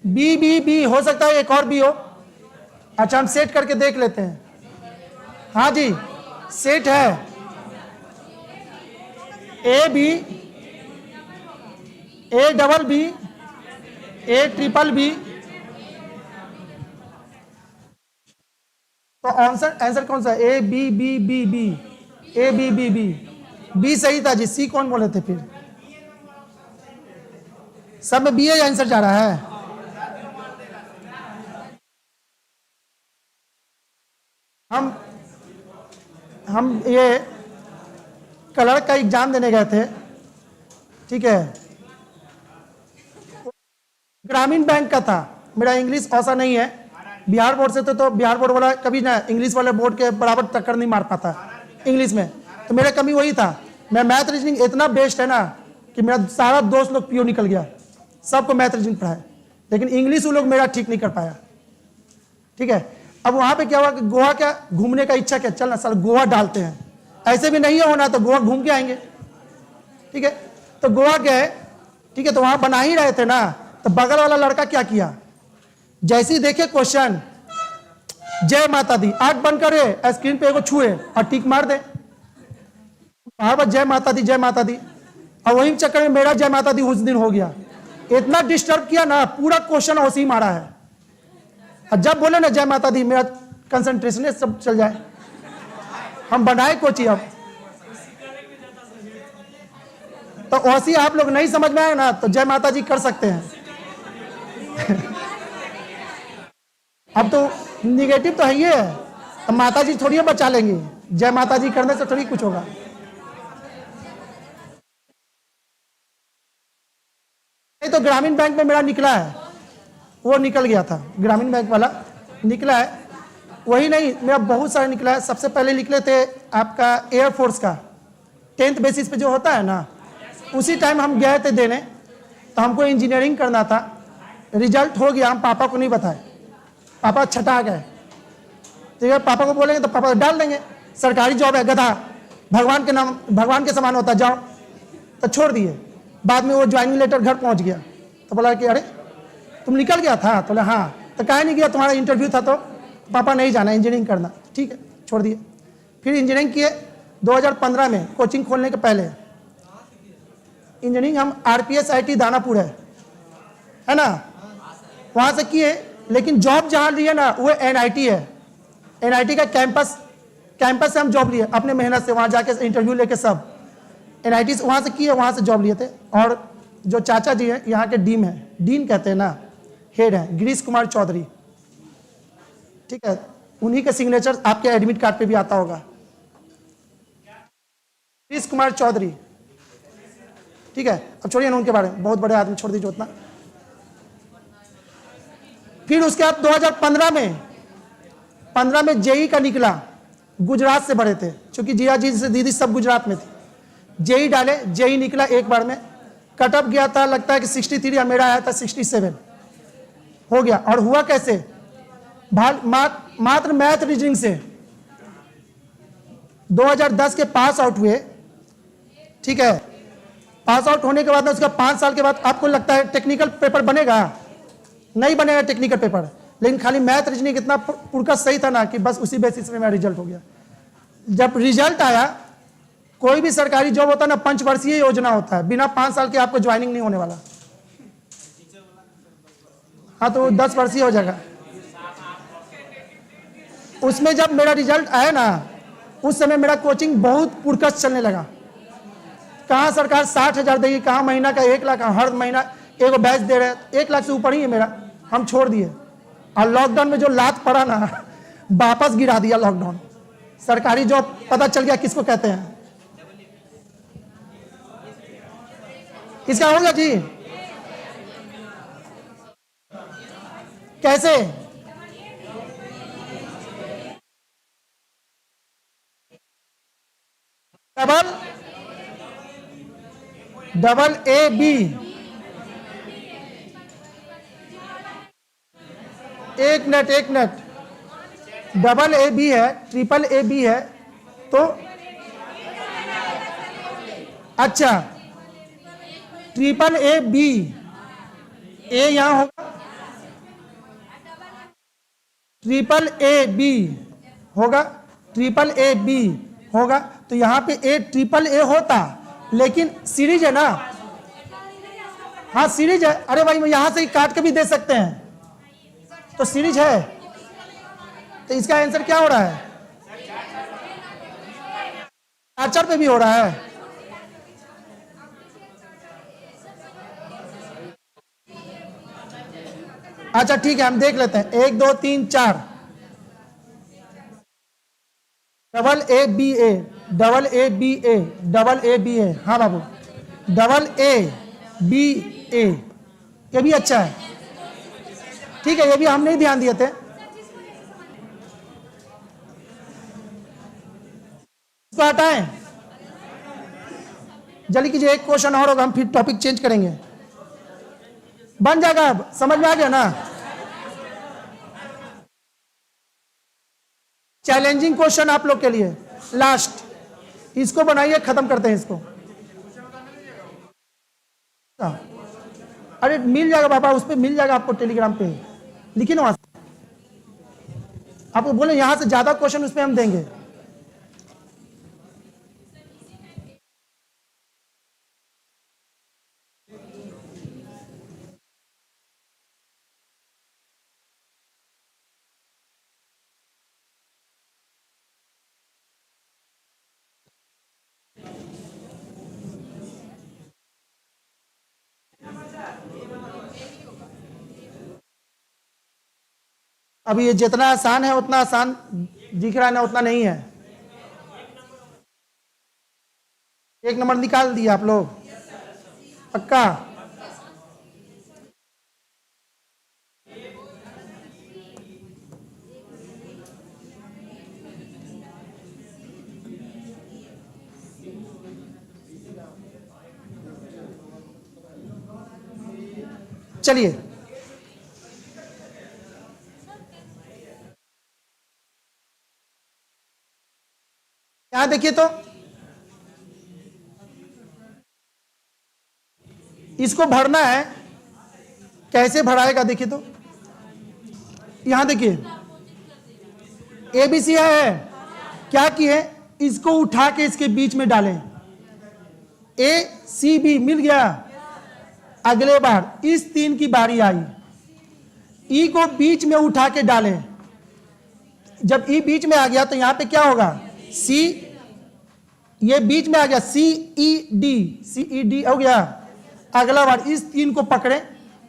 बी बी बी हो सकता है एक और बी हो। अच्छा, हम सेट करके देख लेते हैं। हाँ जी, सेट है। A B, A double B, A triple B. तो आंसर कौन सा? A B B B B, A B B B. B सही था जी, सी कौन बोले थे फिर? सब में बी आंसर जा रहा है। हम ये कलर का एग्जाम देने गए थे, ठीक है, ग्रामीण बैंक का था। मेरा इंग्लिश ऐसा नहीं है, बिहार बोर्ड से तो बिहार बोर्ड वाला कभी ना इंग्लिश वाले बोर्ड के बराबर टक्कर नहीं मार पाता इंग्लिश में, तो मेरा कमी वही था। मैं मैथ रीजनिंग इतना बेस्ट है ना कि मेरा सारा दोस्त लोग पीओ निकल गया, सबको मैथ रीजनिंग पढ़ाया, लेकिन इंग्लिश वो लोग मेरा ठीक नहीं कर पाया। ठीक है, अब वहां पे क्या हुआ कि गोवा क्या घूमने का इच्छा, क्या चल ना सर गोवा डालते हैं, ऐसे भी नहीं होना तो गोवा घूम के आएंगे। ठीक है, तो गोवा गए, ठीक है, तो वहां बना ही रहे थे ना, तो बगल वाला लड़का क्या किया, जैसे ही देखे क्वेश्चन जय माता दी, आंख बंद करे, स्क्रीन पे एगो छुए और टिक मार दे, बार बार जय माता दी जय माता दी, और वही चक्कर में मेरा जय माता दी उस दिन हो गया। इतना डिस्टर्ब किया ना, पूरा क्वेश्चन उसी मारा है। और जब बोले ना जय माता दी, मेरा कंसंट्रेशन सब चल जाए। हम बनाए कोची अब, तो वैसे आप लोग नहीं समझ में आए ना, तो जय माता जी कर सकते हैं। अब तो निगेटिव तो है ही है, तो माता जी थोड़ी बचा लेंगे, जय माता जी करने से थोड़ी कुछ होगा। तो ग्रामीण बैंक में मेरा निकला है, वो निकल गया था, ग्रामीण बैंक वाला निकला है। वही नहीं, मेरा बहुत सारा निकला है। सबसे पहले निकले थे आपका एयरफोर्स का 10th बेसिस पे जो होता है ना, उसी टाइम हम गए थे देने। तो हमको इंजीनियरिंग करना था, रिजल्ट हो गया, हम पापा को नहीं बताए, पापा छटा गए। ठीक है, पापा को बोलेंगे तो पापा डाल देंगे, सरकारी जॉब है, गधा, भगवान के नाम, भगवान के समान होता, जाओ। तो छोड़ दिए। बाद में वो ज्वाइनिंग लेटर घर पहुंच गया, तो बोला कि अरे तुम निकल गया था? तो बोला हाँ। तो काहे नहीं गया, तुम्हारा इंटरव्यू था? तो पापा नहीं जाना, इंजीनियरिंग करना। ठीक है, छोड़ दिए। फिर इंजीनियरिंग किए 2015 में, कोचिंग खोलने के पहले। इंजीनियरिंग हम RPS IT दानापुर है ना, वहाँ से किए। लेकिन जॉब जहाँ लिए ना वो NIT है, NIT का कैंपस से हम जॉब लिए अपने मेहनत से, वहाँ जाके इंटरव्यू लेके सब NIT वहाँ से किए, वहाँ से जॉब लिए थे। और जो चाचा जी हैं यहाँ के डीन कहते हैं ना, हेड हैं, गिरीश कुमार चौधरी। ठीक है, उन्हीं का सिग्नेचर आपके एडमिट कार्ड पे भी आता होगा, गिरीश कुमार चौधरी। ठीक है, अब छोड़िए ना उनके बारे में, बहुत बड़े आदमी, छोड़ दीजिए उतना। फिर उसके बाद 2015 में जेई का निकला, गुजरात से भरे थे, क्योंकि जिया जी से दीदी सब गुजरात में थी। जेई डाले, जेई निकला एक बार में, कटअप गया था लगता है कि 63, मेरा आया था 67 हो गया। और हुआ कैसे, मात्र मैथ रीजनिंग से 2010 के पास आउट हुए। ठीक है, पास आउट होने के बाद उसका 5 साल के बाद आपको लगता है टेक्निकल पेपर बनेगा? नहीं बनेगा टेक्निकल पेपर, लेकिन खाली मैथ रीजनिंग इतना पुरका सही था ना कि बस उसी बेसिस में मेरा रिजल्ट हो गया। जब रिजल्ट आया, कोई भी सरकारी जॉब होता है ना, 5 वर्षीय योजना होता है, बिना 5 साल के आपको ज्वाइनिंग नहीं होने वाला। हाँ, तो 10 वर्षीय हो जाएगा। उसमें जब मेरा रिजल्ट आया ना, उस समय मेरा कोचिंग बहुत पुरकस चलने लगा। कहाँ सरकार 60,000 देगी, कहाँ महीना का 1 लाख, हर महीना एगो बैच दे रहे, 1 लाख से ऊपर ही है मेरा। हम छोड़ दिए, और लॉकडाउन में जो लात पड़ा ना, वापस गिरा दिया लॉकडाउन। सरकारी जॉब पता चल गया किसको कहते हैं। इसका होगा जी कैसे? डबल AB, एक मिनट, डबल AB है, ट्रिपल AB है, तो अच्छा, ट्रिपल AB, ए यहां होगा, ट्रिपल AB होगा, ट्रिपल AB होगा, तो यहां पे ट्रिपल A होता, लेकिन सीरीज है ना। हाँ सीरीज है, अरे भाई यहां से ही काट के भी दे सकते हैं, तो सीरीज है। तो इसका आंसर क्या हो रहा है? 4 पे भी हो रहा है। अच्छा ठीक है, हम देख लेते हैं, 1 2 3 4, double ABA, double ABA, double ABA, हाँ बाबू, डबल ABA, ये भी अच्छा है। ठीक है, ये भी हम नहीं ध्यान दिए थे। इसको हटाएं, जल्दी कीजिए, एक क्वेश्चन और होगा, हम फिर टॉपिक चेंज करेंगे। बन जाएगा, अब समझ में आ गया ना? चैलेंजिंग क्वेश्चन आप लोग के लिए लास्ट, इसको बनाइए, खत्म करते हैं इसको। अरे मिल जाएगा बाबा, उस पर मिल जाएगा आपको, टेलीग्राम पे लिखिए ना, वहां से आपको बोले यहां से ज्यादा क्वेश्चन उस पर हम देंगे। अभी ये जितना आसान है उतना आसान दिख रहा है ना, उतना नहीं है। 1 नंबर निकाल दिया आप लोग, पक्का? चलिए यहां देखिए तो इसको भरना है, कैसे भराएगा देखिए तो यहां देखिए एबीसी है, क्या किए इसको उठा के इसके बीच में डालें, ए सी बी मिल गया। अगले बार इस 3 की बारी आई, ई को बीच में उठा के डालें, जब ई बीच में आ गया तो यहां पे क्या होगा सी, ये बीच में आ गया सी ई डी हो गया। अगला बार इस 3 को पकड़े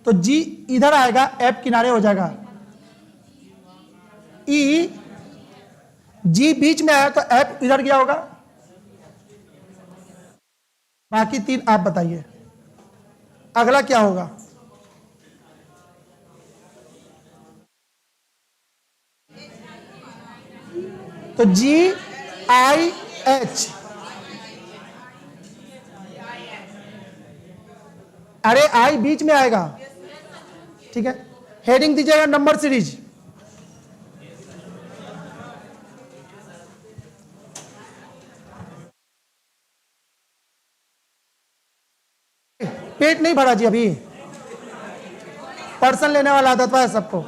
तो जी इधर आएगा, एफ किनारे हो जाएगा, ई जी बीच में आया तो एफ इधर गया होगा। बाकी 3 आप बताइए अगला क्या होगा। तो जी आई एच, अरे आई बीच में आएगा, ठीक है। हेडिंग दीजिएगा नंबर सीरीज, पेट नहीं भरा जी अभी, पर्सन लेने वाला आदत है सबको।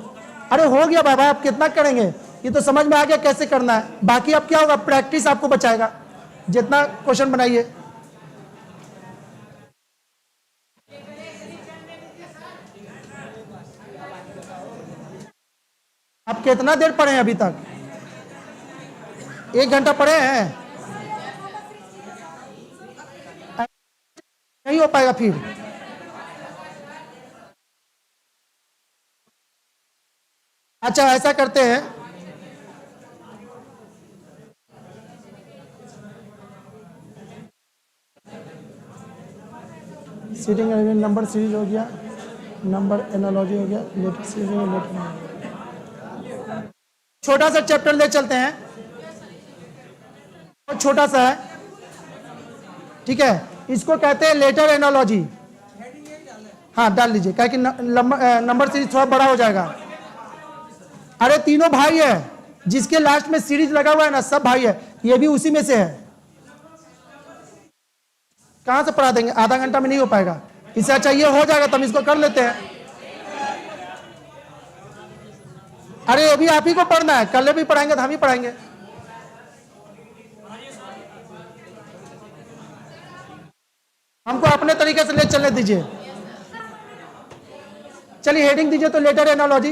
अरे हो गया बाबा, आप कितना करेंगे, ये तो समझ में आ गया कैसे करना है। बाकी अब क्या होगा, प्रैक्टिस आपको बचाएगा, जितना क्वेश्चन बनाइए। आप कितना देर पढ़े हैं अभी तक, 1 घंटा पढ़े हैं, नहीं हो पाएगा फिर। अच्छा ऐसा करते हैं, सीटिंग अरेंजमेंट नंबर सीरीज हो गया, नंबर एनालॉजी हो गया, लेटर सीरीज हो गया, लेटर छोटा सा चैप्टर ले चलते हैं, बहुत छोटा सा है, ठीक है। इसको कहते हैं लेटर एनालॉजी। हाँ डाल लीजिए, क्या कि नंबर सीरीज थोड़ा बड़ा हो जाएगा। अरे तीनों भाई है, जिसके लास्ट में सीरीज लगा हुआ है ना, सब भाई है, ये भी उसी में से है। कहां से पढ़ा देंगे, आधा घंटा में नहीं हो पाएगा, इससे अच्छा ये हो जाएगा, तब इसको कर लेते हैं। अरे अभी आप ही को पढ़ना है, कल भी पढ़ाएंगे तो हम ही पढ़ाएंगे। हमको अपने तरीके से ले चलने दीजिए। चलिए हेडिंग दीजिए तो लेटर एनालॉजी।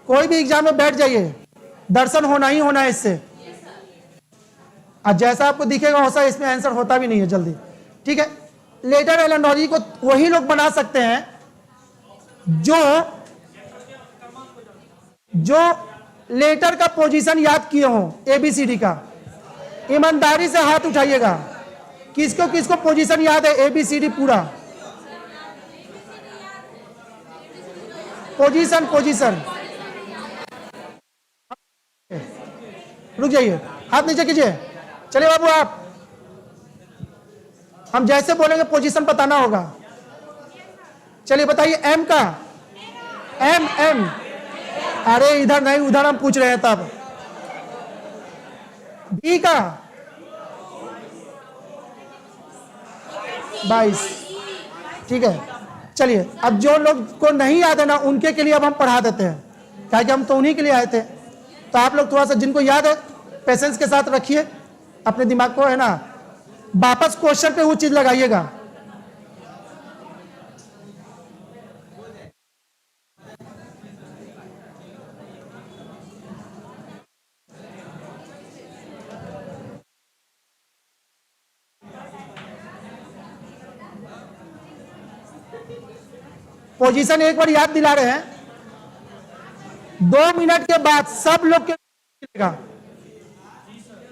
कोई भी एग्जाम में बैठ जाइए, दर्शन होना ही होना है इससे, और जैसा आपको दिखेगा वैसा इसमें आंसर होता भी नहीं है जल्दी, ठीक है। लेटर एनालॉजी को वही लोग बना सकते हैं जो लेटर का पोजीशन याद किए हों, एबीसीडी का। ईमानदारी से हाथ उठाइएगा, किसको किसको पोजीशन याद है, एबीसीडी पूरा पोजीशन। रुक जाइए, हाथ नीचे कीजिए। चलिए बाबू आप, हम जैसे बोलेंगे पोजीशन बताना होगा। चलिए बताइए एम का, एम अरे इधर नहीं उधर हम पूछ रहे हैं तब। बी का 22, ठीक है। चलिए अब जो लोग को नहीं याद है ना, उनके के लिए अब हम पढ़ा देते हैं, क्या कि हम तो उन्हीं के लिए आए थे। तो आप लोग थोड़ा सा जिनको याद है पेशेंस के साथ रखिए अपने दिमाग को, है ना, वापस क्वेश्चन पे वो चीज लगाइएगा। पोजीशन एक बार याद दिला रहे हैं, 2 मिनट के बाद सब लोग के मिलेगा,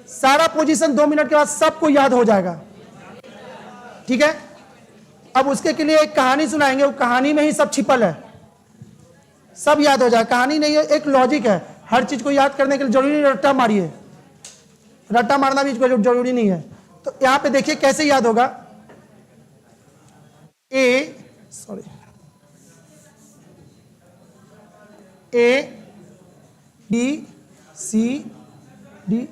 सारा पोजीशन 2 मिनट के बाद सबको याद हो जाएगा, ठीक है। अब उसके के लिए एक कहानी सुनाएंगे, वो कहानी में ही सब छिपल है, सब याद हो जाएगा। कहानी नहीं है, एक लॉजिक है, हर चीज को याद करने के लिए जरूरी नहीं रट्टा मारिए, रट्टा मारना भी जरूरी नहीं है। तो यहां पे देखिए कैसे याद होगा। ए बी सी डी,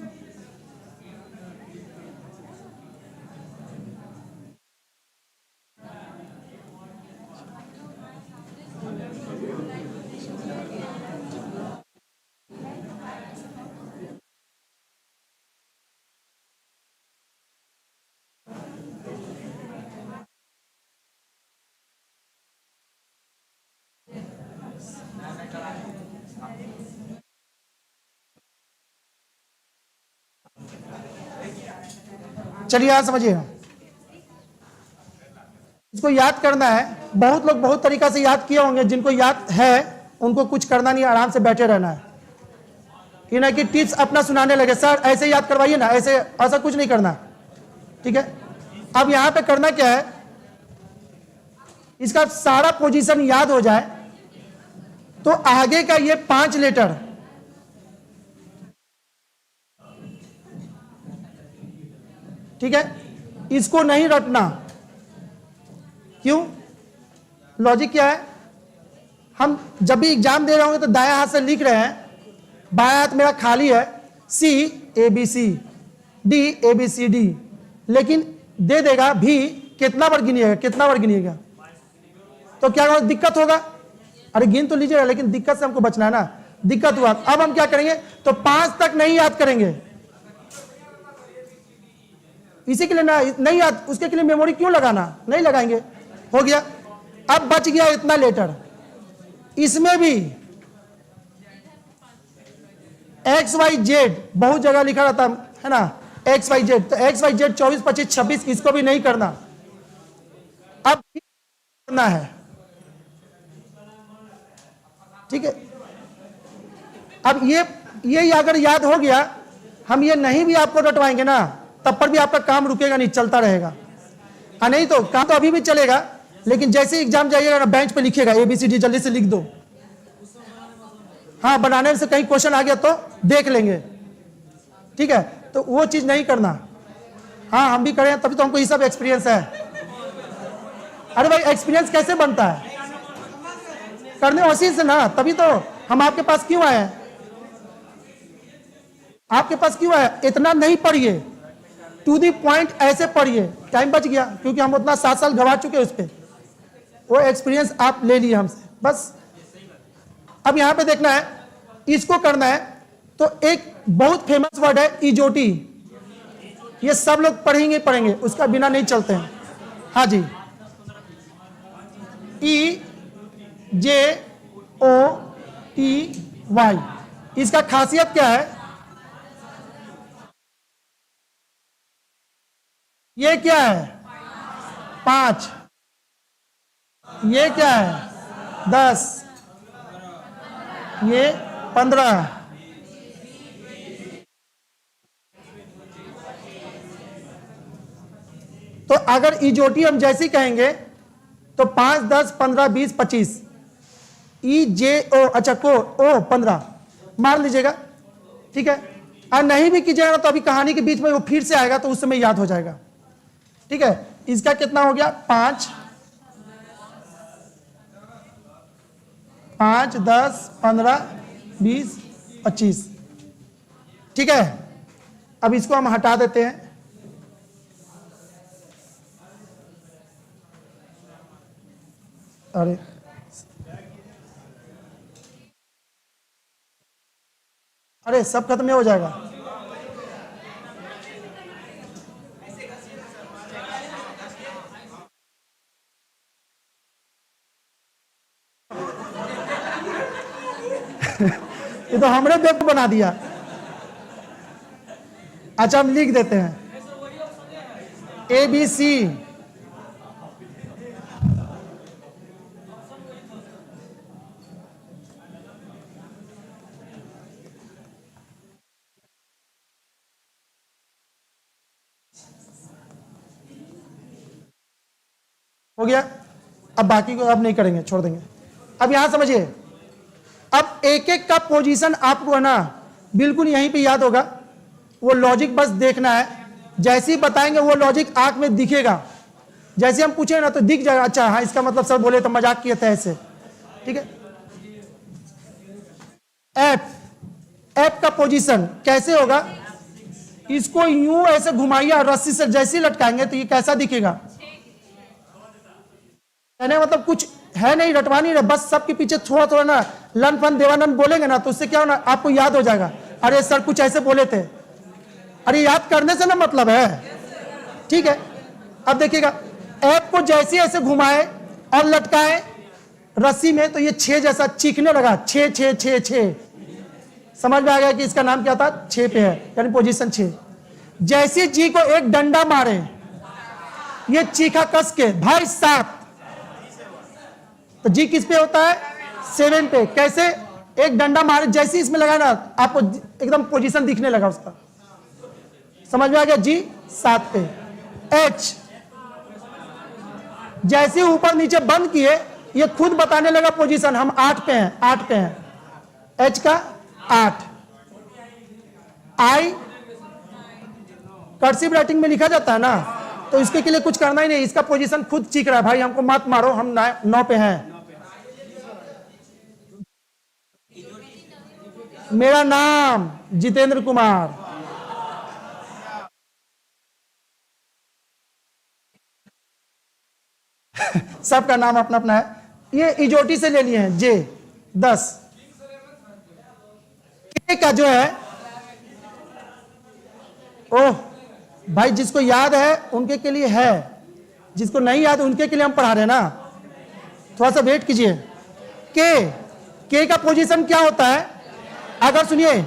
चलिए यहां समझिए, इसको याद करना है। बहुत लोग बहुत तरीका से याद किए होंगे, जिनको याद है उनको कुछ करना नहीं, आराम से बैठे रहना है। ये ना कि टिप्स अपना सुनाने लगे, सर ऐसे याद करवाइए ना, ऐसे, ऐसा कुछ नहीं करना, ठीक है। अब यहां पे करना क्या है, इसका सारा पोजीशन याद हो जाए तो आगे का ये 5 लेटर, ठीक है, इसको नहीं रटना। क्यों? लॉजिक क्या है, हम जब भी एग्जाम दे रहे होंगे तो दायां हाथ से लिख रहे हैं, बायां हाथ मेरा खाली है, C A B C, D A B C D, लेकिन दे देगा भी, कितना बार गिनिएगा, कितना बार गिनिएगा, तो क्या होगा, दिक्कत होगा। अरे गिन तो लीजिएगा, लेकिन दिक्कत से हमको बचना है ना, दिक्कत हुआ। अब हम क्या करेंगे, तो 5 तक नहीं याद करेंगे, इसी के लिए ना नहीं याद, उसके के लिए मेमोरी क्यों लगाना, नहीं लगाएंगे, हो गया। अब बच गया इतना लेटर, इसमें भी एक्स वाई जेड बहुत जगह लिखा रहता है ना, एक्स वाई जेड, तो एक्स वाई जेड 24 25 26, इसको भी नहीं करना, अब करना है, ठीक है। अब ये अगर याद हो गया, हम ये नहीं भी आपको रटवाएंगे ना, तब पर भी आपका काम रुकेगा नहीं, चलता रहेगा। नहीं तो काम तो अभी भी चलेगा, लेकिन जैसे एग्जाम जाइएगा ना, बेंच पे लिखिएगा ABCD, जल्दी से लिख दो। हाँ, बनाने से कहीं क्वेश्चन आ गया तो देख लेंगे, ठीक है, तो वो चीज नहीं करना। हाँ, हम भी करें, तभी तो हमको ये सब एक्सपीरियंस है। अरे भाई, एक्सपीरियंस कैसे बनता है, करने उसी से ना, तभी तो हम आपके पास क्यों आए हैं, आपके पास क्यों आए। इतना नहीं पढ़िए, टू दी पॉइंट ऐसे पढ़िए, टाइम बच गया, क्योंकि हम उतना 7 साल गवा चुके उस पर, वो एक्सपीरियंस आप ले लिए हमसे, बस। अब यहां पे देखना है, इसको करना है, तो एक बहुत फेमस वर्ड है इजोटी, ये सब लोग पढ़ेंगे, उसका बिना नहीं चलते हैं। हाँ जी, EJOTY, इसका खासियत क्या है, ये क्या है 5, ये क्या है 10, ये 15, तो अगर इजोटी हम जैसी कहेंगे तो 5 10 15 20 25, EJO, अच्छा को ओ 15 मार लीजिएगा, ठीक है। और नहीं भी कीजिएगा तो अभी कहानी के बीच में वो फिर से आएगा, तो उस समय याद हो जाएगा, ठीक है। इसका कितना हो गया 5 10 15 20 25, ठीक है। अब इसको हम हटा देते हैं, अरे सब खत्म हो जाएगा। ये तो हमने बेवकूफ बना दिया। अच्छा, हम लिख देते हैं ABC, हो गया। अब बाकी को अब नहीं करेंगे, छोड़ देंगे। अब यहां समझिए, अब एक एक का पोजीशन आपको है ना बिल्कुल यहीं पे याद होगा, वो लॉजिक बस देखना है, जैसे ही बताएंगे वो लॉजिक आंख में दिखेगा, जैसे हम पूछे ना तो दिख जाएगा, अच्छा हाँ इसका मतलब सर बोले तो मजाक किए थे ऐसे, ठीक है। एफ। एफ का पोजीशन कैसे होगा? इसको यूं ऐसे घुमाइए और रस्सी से जैसे लटकाएंगे तो ये कैसा दिखेगा? कहने मतलब कुछ है नहीं, रटवा नहीं रहे, बस सबके पीछे थोड़ा थोड़ा ना लन फन देवानंद बोलेंगे ना तो उससे क्या होना, आपको याद हो जाएगा, अरे सर कुछ ऐसे बोले थे। अरे याद करने से ना मतलब है, ठीक है। अब देखिएगा, एफ को जैसे ऐसे घुमाए और लटकाए रस्सी में तो ये 6 जैसा चीखने लगा, 6 6 6 6। समझ में आ गया कि इसका नाम क्या था? 6 पे है, यानी पोजीशन 6। जैसे जी को एक डंडा मारे, ये चीखा कस के भाई 7, तो जी किस पे होता है? 7 पे। कैसे? एक डंडा मारे, जैसे इसमें लगा ना आपको एकदम पोजीशन दिखने लगा उसका। समझ में आ गया? जी 7 पे। एच जैसे ऊपर नीचे बंद किए ये खुद बताने लगा पोजीशन, हम 8 पे हैं, 8 पे हैं। एच का 8। आई कर्सिव राइटिंग में लिखा जाता है ना, तो इसके के लिए कुछ करना ही नहीं, इसका पोजीशन खुद चीख रहा है, भाई हमको मत मारो, हम 9 पे हैं। मेरा नाम जितेंद्र कुमार। सबका नाम अपना अपना है, ये इजोटी से ले लिए हैं। जे 10। के का जो है, ओह भाई जिसको याद है उनके के लिए है, जिसको नहीं याद उनके के लिए हम पढ़ा रहे हैं ना, थोड़ा सा वेट कीजिए। के का पोजीशन क्या होता है? अगर सुनिए,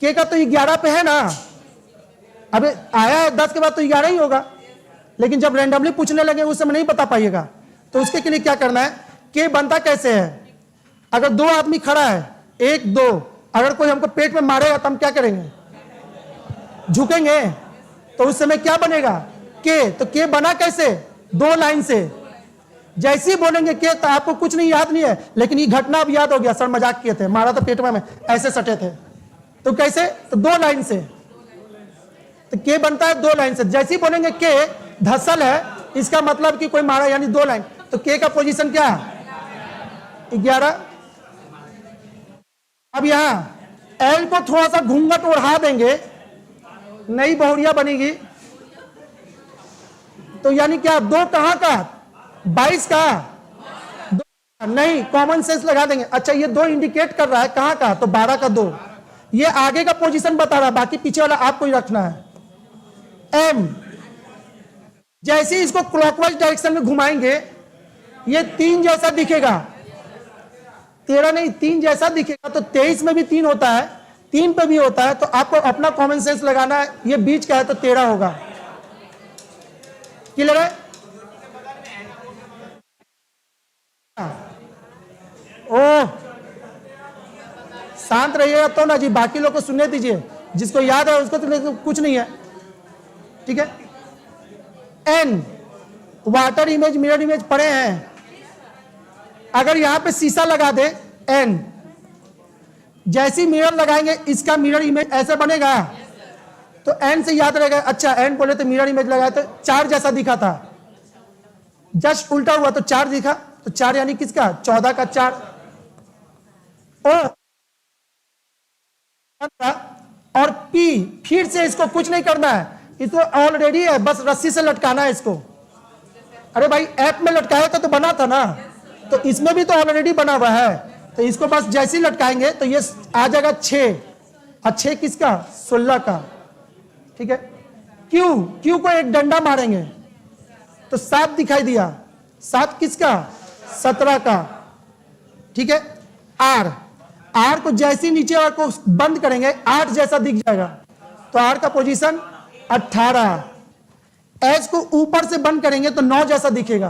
के का तो 11 पे है ना, अब आया है 10 के बाद तो 11 ही होगा, लेकिन जब रैंडमली पूछने लगे उस समय नहीं बता पाइएगा, तो उसके के लिए क्या करना है? के बनता कैसे है? अगर 2 आदमी खड़ा है, 1 2, अगर कोई हमको पेट में मारेगा तो हम क्या करेंगे? झुकेंगे, तो उस समय क्या बनेगा? के। तो के बना कैसे? 2 लाइन से। जैसे ही बोलेंगे के तो आपको कुछ नहीं याद नहीं है, लेकिन ये घटना अब याद हो गया, सर मजाक किए थे, मारा था पेट में ऐसे सटे थे, तो कैसे? तो 2 लाइन से। तो के बनता है 2 लाइन से। जैसे ही बोलेंगे के धसल है, इसका मतलब कि कोई मारा, यानी 2 लाइन। तो के का पोजीशन क्या? 11। अब यहां एल को थोड़ा सा घूंघट ओढ़ा देंगे, नई बहुरिया बनेगी, तो यानी क्या 2 कहां का? 22 का 2 नहीं, कॉमन सेंस लगा देंगे। अच्छा ये 2 इंडिकेट कर रहा है कहां का? तो 12 का 2। ये आगे का पोजीशन बता रहा है, बाकी पीछे वाला आपको ही रखना है। एम जैसे ही इसको क्लॉकवाइज डायरेक्शन में घुमाएंगे ये 3 जैसा दिखेगा, 13 नहीं 3 जैसा दिखेगा। तो 23 में भी 3 होता है, 3 पे भी होता है, तो आपको अपना कॉमन सेंस लगाना है। ये बीच का है तो 13 होगा। क्लियर है? ओह शांत रहिएगा तो ना जी, बाकी लोग को सुनने दीजिए, जिसको याद है उसको तो कुछ नहीं है, ठीक है। And water image mirror image पढ़े हैं, अगर यहां पे शीशा लगा दे एन, जैसी मिरर लगाएंगे इसका मिरर इमेज ऐसा बनेगा, तो एन से याद रहेगा। अच्छा एन बोले तो मिरर इमेज लगाया तो 4 जैसा दिखा था, जस्ट उल्टा हुआ तो 4 दिखा, तो 4 यानी किसका? 14 का 4। और पी फिर से इसको कुछ नहीं करना है, इसको ऑलरेडी है, बस रस्सी से लटकाना है इसको। अरे भाई ऐप में लटकाया था तो बना था ना, तो इसमें भी तो ऑलरेडी बना हुआ है, तो इसको बस जैसे ही लटकाएंगे तो ये आ जाएगा 6। और 6 किसका? 16 का, ठीक है। क्यू को एक डंडा मारेंगे तो 7 दिखाई दिया, 7 किसका? 17 का, ठीक है। आर को जैसे ही नीचे वाले को बंद करेंगे 8 जैसा दिख जाएगा, तो आर का पोजीशन 18। एच को ऊपर से बंद करेंगे तो 9 जैसा दिखेगा।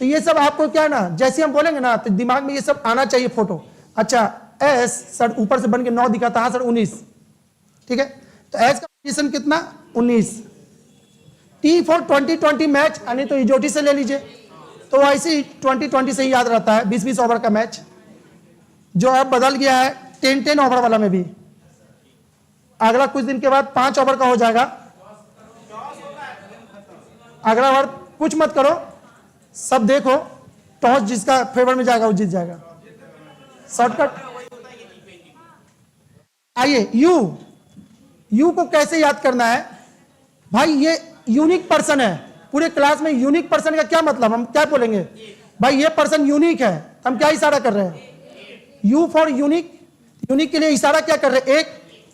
तो ये सब आपको क्या है ना, जैसे हम बोलेंगे ना तो दिमाग में ये सब आना चाहिए फोटो। अच्छा एस सर ऊपर से बन के 9 दिखा था, हाँ सर 19, ठीक है। तो एच का पोजीशन कितना? 19। टी फॉर 2020 मैच, यानी तो इजोटी से ले लीजिए, तो ऐसे 2020 से ही याद रहता है। 20-20 ओवर का मैच जो अब बदल गया है 10-10 ओवर वाला में भी, अगला कुछ दिन के बाद 5 ओवर का हो जाएगा। अगला ओवर कुछ मत करो, सब देखो, टॉस जिसका फेवर में जाएगा वो जीत जाएगा। शॉर्टकट आइए यू को कैसे याद करना है भाई, ये यूनिक पर्सन है। पूरे क्लास में यूनिक पर्सन का क्या मतलब, हम क्या बोलेंगे भाई ये पर्सन यूनिक है, हम क्या इशारा कर रहे हैं, यू फॉर यूनिक। यूनिक के लिए इशारा क्या कर रहे हैं, एक,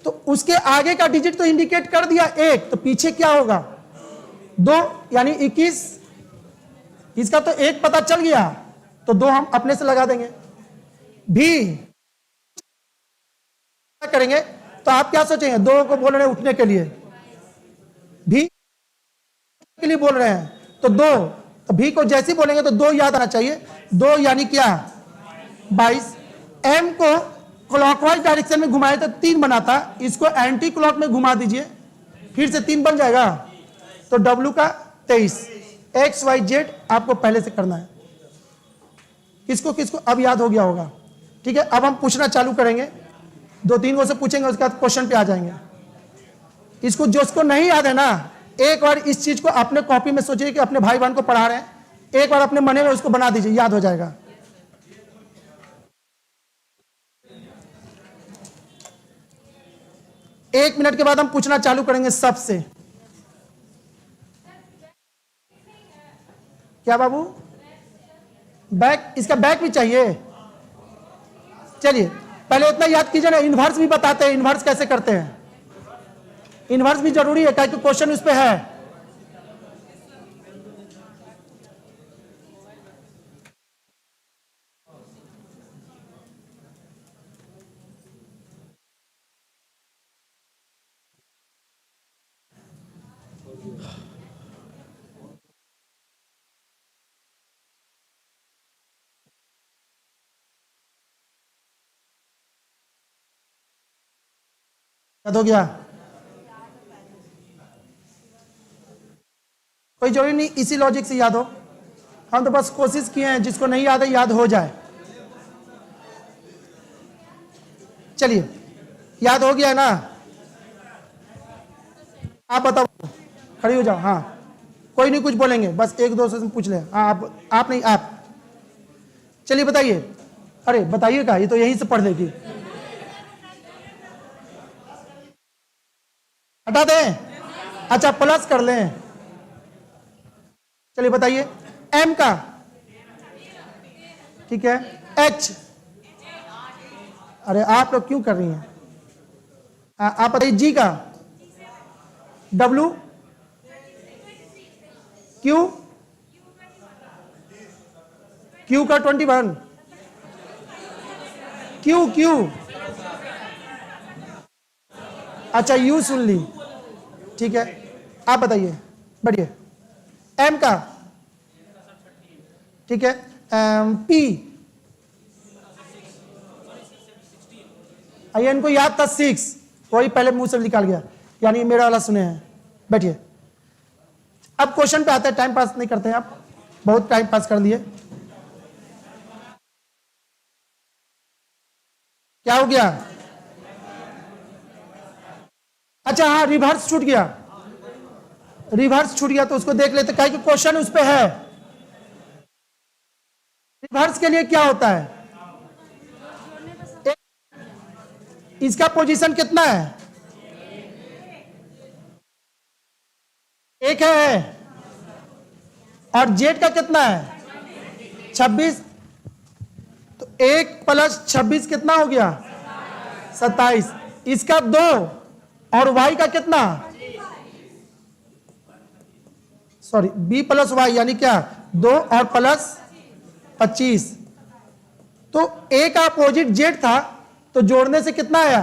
तो उसके आगे का डिजिट तो इंडिकेट कर दिया एक, तो पीछे क्या होगा 2 यानी 21। इसका तो एक पता चल गया, तो 2 हम अपने से लगा देंगे। भी क्या करेंगे, तो आप क्या सोचेंगे, 2 को बोल रहे हैं उठने के लिए, भी के लिए बोल रहे हैं तो 2, तो भी को जैसे बोलेंगे तो 2 याद आना चाहिए। 2 यानी क्या 22। एम को क्लॉकवाइज डायरेक्शन में घुमाए तो 3 बनाता, इसको एंटी क्लॉक में घुमा दीजिए फिर से 3 बन जाएगा, तो डब्ल्यू का 23। एक्स वाई जेड आपको पहले से करना है। किसको किसको अब याद हो गया होगा, ठीक है। अब हम पूछना चालू करेंगे, 2-3 को से पूछेंगे, उसके बाद क्वेश्चन पे आ जाएंगे। इसको जिसको नहीं याद है ना, एक बार इस चीज को अपने कॉपी में सोचिए कि अपने भाई बहन को पढ़ा रहे हैं, एक बार अपने मन में उसको बना दीजिए, याद हो जाएगा। एक मिनट के बाद हम पूछना चालू करेंगे सबसे। क्या बाबू, बैक, इसका बैक भी चाहिए। चलिए पहले इतना याद कीजिए ना, इन्वर्स भी बताते हैं, इन्वर्स कैसे करते हैं। इन्वर्स भी जरूरी है, क्योंकि क्वेश्चन उस पे है। याद हो गया, कोई जरूरी नहीं इसी लॉजिक से याद हो, हम तो बस कोशिश किए हैं जिसको नहीं याद है याद हो जाए। चलिए याद हो गया ना, आप बताओ, खड़ी हो जाओ। हाँ कोई नहीं कुछ बोलेंगे, बस 1-2 से पूछ ले। हाँ आप नहीं आप, चलिए बताइए। अरे बताइएगा, ये तो यहीं से पढ़ लेगी, हटा दें, अच्छा प्लस कर लें। चलिए बताइए एम का, ठीक है, एच, अरे आप लोग क्यों कर रही हैं, आप बताइए जी का, डब्ल्यू, क्यू, क्यू का 21, क्यू क्यू, अच्छा यू सुन ली, ठीक है। आप बताइए, बढ़िए, एम का, ठीक है, पी, आई को याद था 6, वही पहले मुंह से निकाल गया, यानी मेरा वाला सुने हैं। बैठिए, अब क्वेश्चन पे आते हैं, टाइम पास नहीं करते हैं आप, बहुत टाइम पास कर लिए। क्या हो गया, अच्छा हाँ रिवर्स छूट गया, रिवर्स छूट गया तो उसको देख लेते, कहीं क्वेश्चन उस पे है। रिवर्स के लिए क्या होता है, इसका पोजीशन कितना है, 1 है, और जेड का कितना है 26, तो 1 + 26 कितना हो गया 27, इसका 2 और वाई का कितना, सॉरी बी + वाई यानी क्या 2 और प्लस 25, तो ए का अपोजिट जेड था तो जोड़ने से कितना आया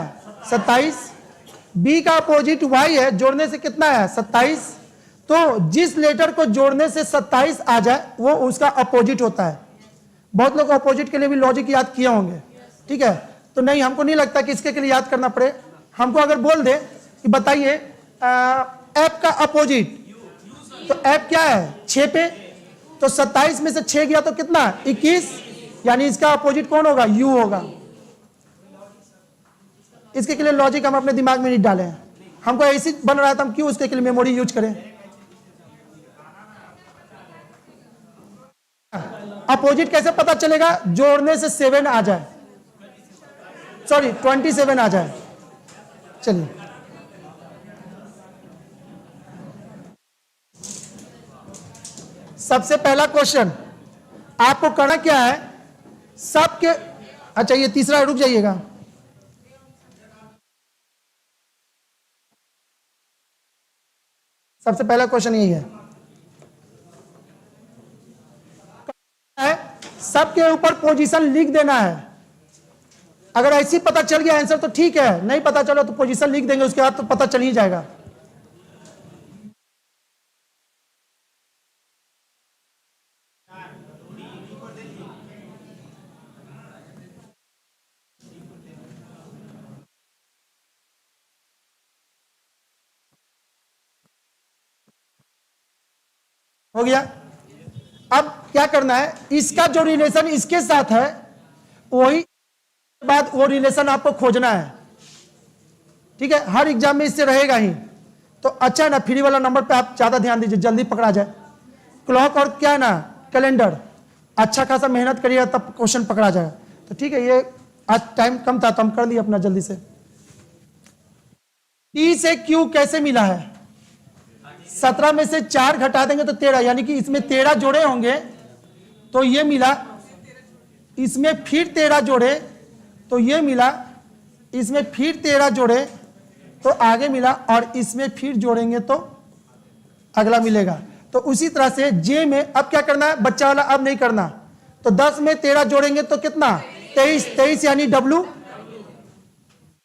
27, बी का अपोजिट वाई है जोड़ने से कितना आया 27, तो जिस लेटर को जोड़ने से 27 आ जाए वो उसका अपोजिट होता है। बहुत लोग अपोजिट के लिए भी लॉजिक याद किए होंगे, ठीक है, तो नहीं हमको नहीं लगता कि इसके लिए याद करना पड़े। हमको अगर बोल दे कि बताइए एफ का अपोजिट, तो एफ क्या है 6 पे, तो 27 में से 6 गया तो कितना 21, यानी इसका अपोजिट कौन होगा यू होगा। इसके लिए लॉजिक हम अपने दिमाग में नहीं डाले हैं, हमको ऐसी बन रहा था, हम क्यों उसके लिए मेमोरी यूज करें। अपोजिट कैसे पता चलेगा, जोड़ने से 7 आ जाए, सॉरी 27 आ जाए, चलिए, सबसे पहला क्वेश्चन आपको करना क्या है, सबके, अच्छा ये तीसरा, रुक जाइएगा, सबसे पहला क्वेश्चन यही है, सबके ऊपर पोजीशन लिख देना है। अगर ऐसी पता चल गया आंसर तो ठीक है, नहीं पता चला तो पोजीशन लिख देंगे, उसके बाद तो पता चल ही जाएगा। हो गया। अब क्या करना है, इसका जो रिलेशन इसके साथ है वही बाद वो रिलेशन आपको खोजना है। ठीक है, हर एग्जाम में इससे रहेगा ही। तो अच्छा ना, फ्री वाला नंबर पे आप ज्यादा ध्यान दीजिए, जल्दी पकड़ा जाए। क्लॉक और क्या ना, कैलेंडर, अच्छा खासा मेहनत करिएगा तब क्वेश्चन पकड़ा जाएगा। तो ठीक है, ये आज टाइम कम था तो हम कर दिए अपना जल्दी से। टी से क्यू कैसे मिला है, 17 में से 4 घटा देंगे तो 13, यानी कि इसमें 13 जोड़े होंगे तो ये मिला, इसमें फिर 13 जोड़े तो ये मिला, इसमें फिर 13 जोड़े तो आगे मिला, और इसमें फिर जोड़ेंगे तो अगला मिलेगा। तो उसी तरह से जे में अब क्या करना है, बच्चा वाला अब नहीं करना। तो 10 में 13 जोड़ेंगे तो कितना, 23, 23 यानी डब्लू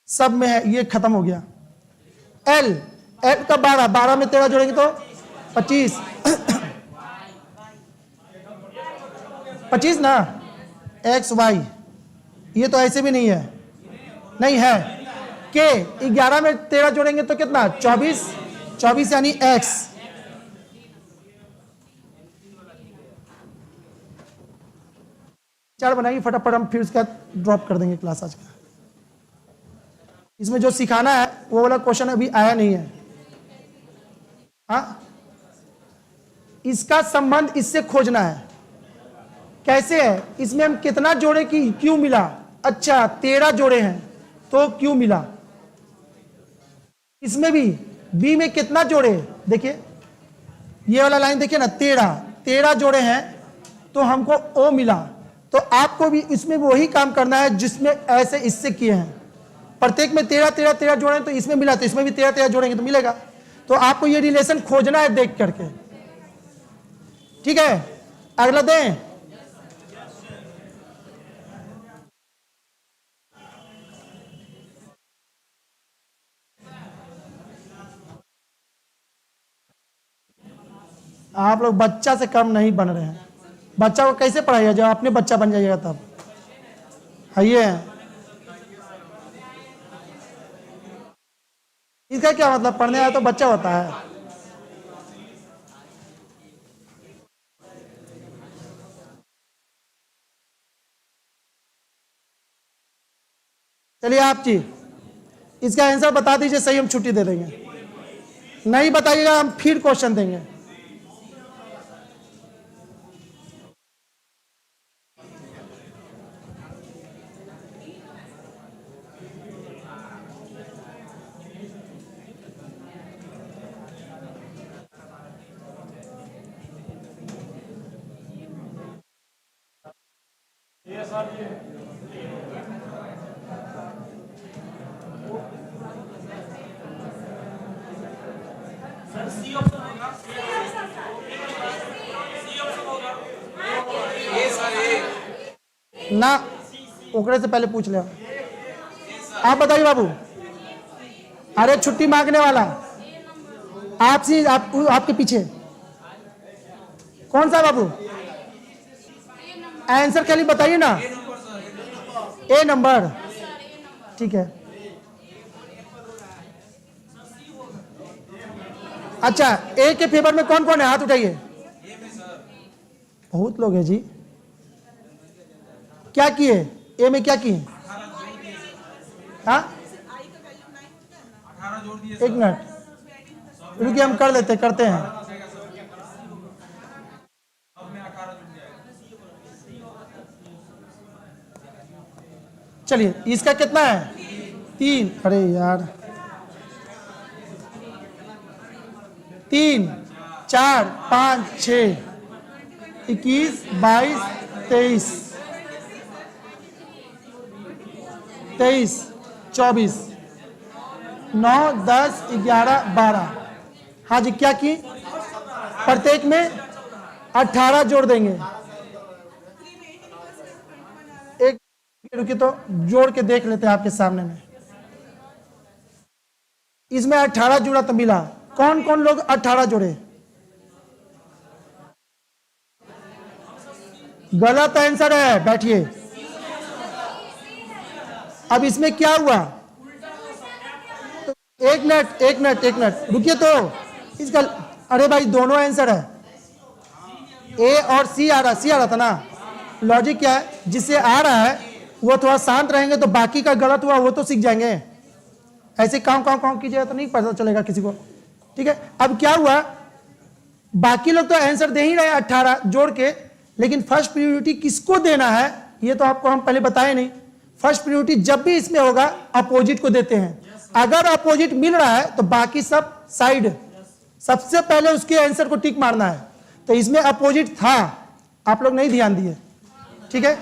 सब में है, ये खत्म हो गया। एल, एल का 12, 12 में 13 जोड़ेंगे तो 25, 25 ना, एक्स वाई, ये तो ऐसे भी नहीं है, नहीं है। के 11 में 13 जोड़ेंगे तो कितना, 24, 24 यानी एक्स। चार बनाइए फटाफट, हम फिर उसका ड्रॉप कर देंगे क्लास आज का। इसमें जो सिखाना है वो वाला क्वेश्चन अभी आया नहीं है। हाँ, इसका संबंध इससे खोजना है। कैसे है, इसमें हम कितना जोड़े कि क्यों मिला, अच्छा 13 जोड़े हैं तो क्यों मिला। इसमें भी बी में कितना जोड़े, देखिए ये वाला लाइन देखिए ना, 13 जोड़े हैं तो हमको ओ मिला। तो आपको भी इसमें वही काम करना है जिसमें ऐसे इससे किए हैं। प्रत्येक में 13 जोड़े तो इसमें मिला, तो इसमें भी 13 जोड़ेंगे तो मिलेगा। तो आपको ये रिलेशन खोजना है देख करके। ठीक है, अगला दें। आप लोग बच्चा से कम नहीं बन रहे हैं। बच्चा को कैसे पढ़ाइएगा, जब अपने बच्चा बन जाइएगा तब। आइए, इसका क्या मतलब, पढ़ने आया तो बच्चा होता है। चलिए आप जी इसका आंसर बता दीजिए, सही हम छुट्टी दे देंगे। नहीं बताइएगा हम फिर क्वेश्चन देंगे। ना, ओकरे से पहले पूछ ले। आप बताइए बाबू। अरे छुट्टी मांगने वाला आपसे, आपके पीछे कौन सा बाबू, आंसर खाली बताइए ना। ए नंबर, ठीक है। अच्छा, ए के फेवर में कौन कौन है, हाथ उठाइए। बहुत लोग हैं जी। क्या किए, ए में क्या किए, हाँ, एक मिनट रुकिए, हम कर लेते करते हैं। चलिए, इसका कितना है, 3। अरे यार, 3 4 5 6 21 22 23 23 24 9 10 11 12। हाँ जी, क्या की? प्रत्येक में 18 जोड़ देंगे। एक रुकिए तो जोड़ के देख लेते हैं आपके सामने में। इसमें 18 जुड़ा तो मिला। कौन कौन लोग 18 जोड़े? गलत आंसर है, बैठिए। अब इसमें क्या हुआ? तो एक मिनट रुकिए तो इसका। अरे भाई दोनों आंसर है, ए और सी आ रहा था ना। लॉजिक क्या है, जिससे आ रहा है वो थोड़ा शांत रहेंगे तो बाकी का गलत हुआ वो तो सीख जाएंगे। ऐसे काम कीजिएगा तो नहीं पता चलेगा किसी को। ठीक है, अब क्या हुआ, बाकी लोग तो आंसर दे ही रहे 18 जोड़ के, लेकिन फर्स्ट प्रायोरिटी किसको देना है ये तो आपको हम पहले बताए नहीं। फर्स्ट प्रायोरिटी जब भी इसमें होगा अपोजिट को देते हैं। अगर अपोजिट मिल रहा है तो बाकी सब साइड, सबसे पहले उसके आंसर को टिक मारना है। तो इसमें अपोजिट था, आप लोग नहीं ध्यान दिए। ठीक है,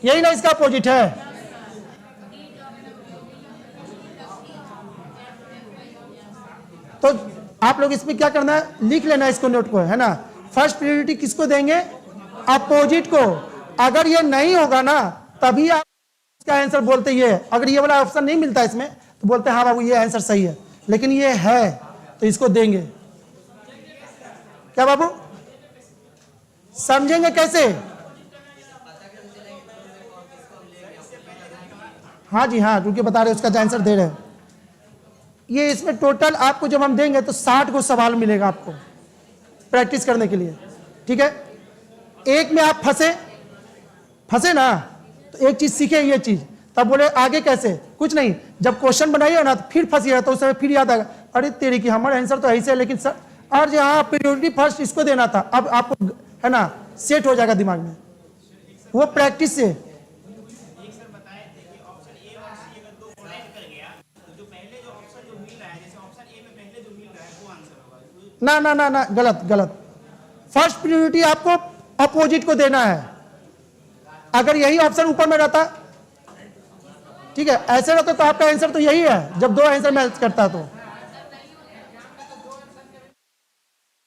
यही ना इसका अपोजिट है। तो आप लोग इसमें क्या करना है, लिख लेना इसको, नोट को, है ना। फर्स्ट प्रायोरिटी किसको देंगे? अपोजिट को। अगर ये नहीं होगा ना तभी आप इसका आंसर बोलते ये है। अगर ये वाला ऑप्शन नहीं मिलता इसमें तो बोलते हैं हाँ बाबू ये आंसर सही है, लेकिन ये है तो इसको देंगे। क्या बाबू समझेंगे कैसे? हाँ जी हाँ, क्योंकि बता रहे उसका आंसर दे रहे हैं। ये इसमें टोटल आपको जब हम देंगे तो 60 को सवाल मिलेगा आपको प्रैक्टिस करने के लिए। ठीक है, एक में आप फंसे ना तो एक चीज सीखे, ये चीज, तब बोले आगे कैसे, कुछ नहीं। जब क्वेश्चन बनाइए ना तो फिर फंसिएगा तो उस समय फिर याद आएगा, अरे तेरी की हमारा आंसर तो ऐसे है, लेकिन सर और जो हाँ प्रायोरिटी फर्स्ट इसको देना था। अब आपको है ना सेट हो जाएगा दिमाग में, वो प्रैक्टिस से। ना ना ना ना, गलत। फर्स्ट प्रायोरिटी आपको अपोजिट को देना है। अगर यही ऑप्शन ऊपर में रहता, ठीक है, ऐसे रहता तो आपका आंसर तो यही है जब दो आंसर मैच करता। तो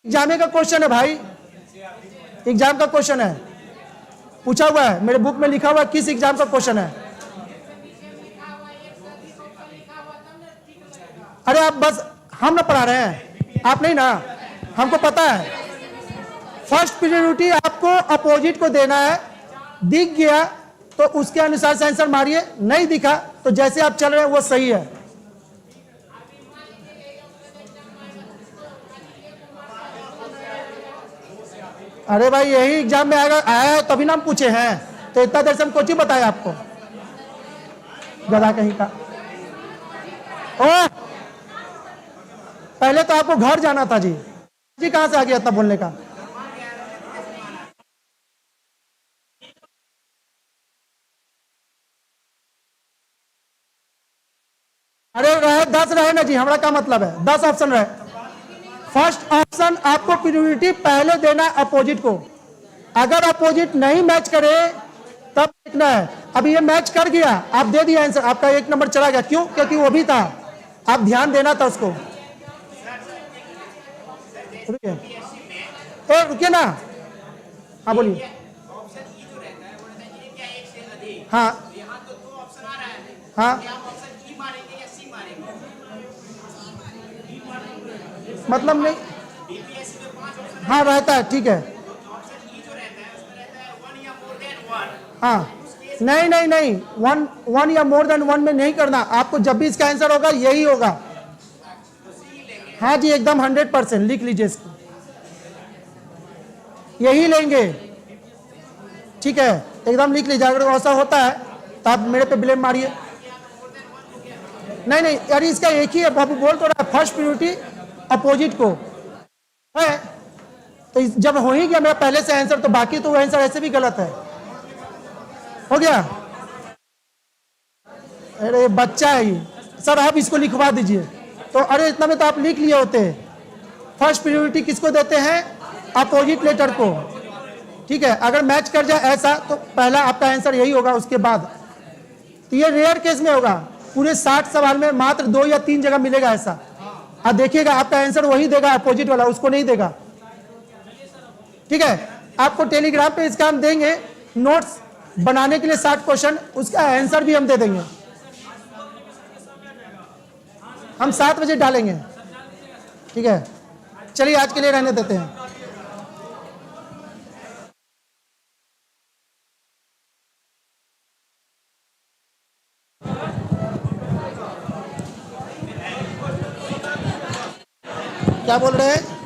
एग्जाम का क्वेश्चन है भाई, एग्जाम का क्वेश्चन है, पूछा हुआ है मेरे बुक में, लिखा हुआ है किस एग्जाम का क्वेश्चन है। अरे आप बस, हम ना पढ़ा रहे हैं, आप नहीं ना, हमको पता है। फर्स्ट प्रायोरिटी आपको अपोजिट को देना है। दिख गया तो उसके अनुसार से आंसर मारिए, नहीं दिखा तो जैसे आप चल रहे हैं वो सही है। अरे भाई यही एग्जाम में आया है तभी ना हम पूछे हैं, तो इतना देर से हम कोचिंग बताया आपको, गधा कहीं का। ओ पहले तो आपको घर जाना था जी कहां से आ गया था बोलने का? अरे रहे 10 रहे ना जी, हमारा क्या मतलब है, 10 ऑप्शन रहे। फर्स्ट ऑप्शन आपको प्रायोरिटी पहले देना अपोजिट को। अगर अपोजिट नहीं मैच करे तब देखना है। अभी ये मैच कर गया, आप दे दिया आंसर, आपका 1 नंबर चला गया। क्यों? क्योंकि वो भी था, आप ध्यान देना था उसको। रुकिए ना, हाँ बोलिए। हाँ हाँ, मतलब नहीं, हाँ रहता है, ठीक है। हाँ नहीं, वन या मोर देन वन में नहीं करना आपको। जब भी इसका आंसर होगा यही होगा। हाँ जी एकदम 100%, लिख लीजिए इसको, यही लेंगे। ठीक है, एकदम लिख लीजिए। अगर ऐसा होता है तो आप मेरे पे ब्लेम मारिए। नहीं अरे इसका एक ही है, बाबू बोल तो रहा है फर्स्ट प्रायोरिटी अपोजिट को है। तो जब हो ही गया मेरा पहले से आंसर, तो बाकी तो आंसर ऐसे भी गलत है। हो गया? अरे बच्चा है ये। सर आप इसको लिखवा दीजिए, तो अरे इतना में तो आप लिख लिए होते। फर्स्ट प्रायोरिटी किसको देते हैं? अपोजिट लेटर को, ठीक है। अगर मैच कर जाए ऐसा तो पहला आपका आंसर यही होगा उसके बाद। तो ये रेयर केस में होगा, पूरे 60 सवाल में मात्र 2 या 3 जगह मिलेगा ऐसा। आप देखिएगा आपका आंसर वही देगा, अपोजिट वाला उसको नहीं देगा, ठीक है। आपको टेलीग्राम पे इसका हम देंगे नोट्स बनाने के लिए 60 क्वेश्चन, उसका आंसर भी हम दे देंगे। हम 7 बजे डालेंगे, ठीक है। चलिए आज के लिए रहने देते हैं। क्या बोल रहे हैं?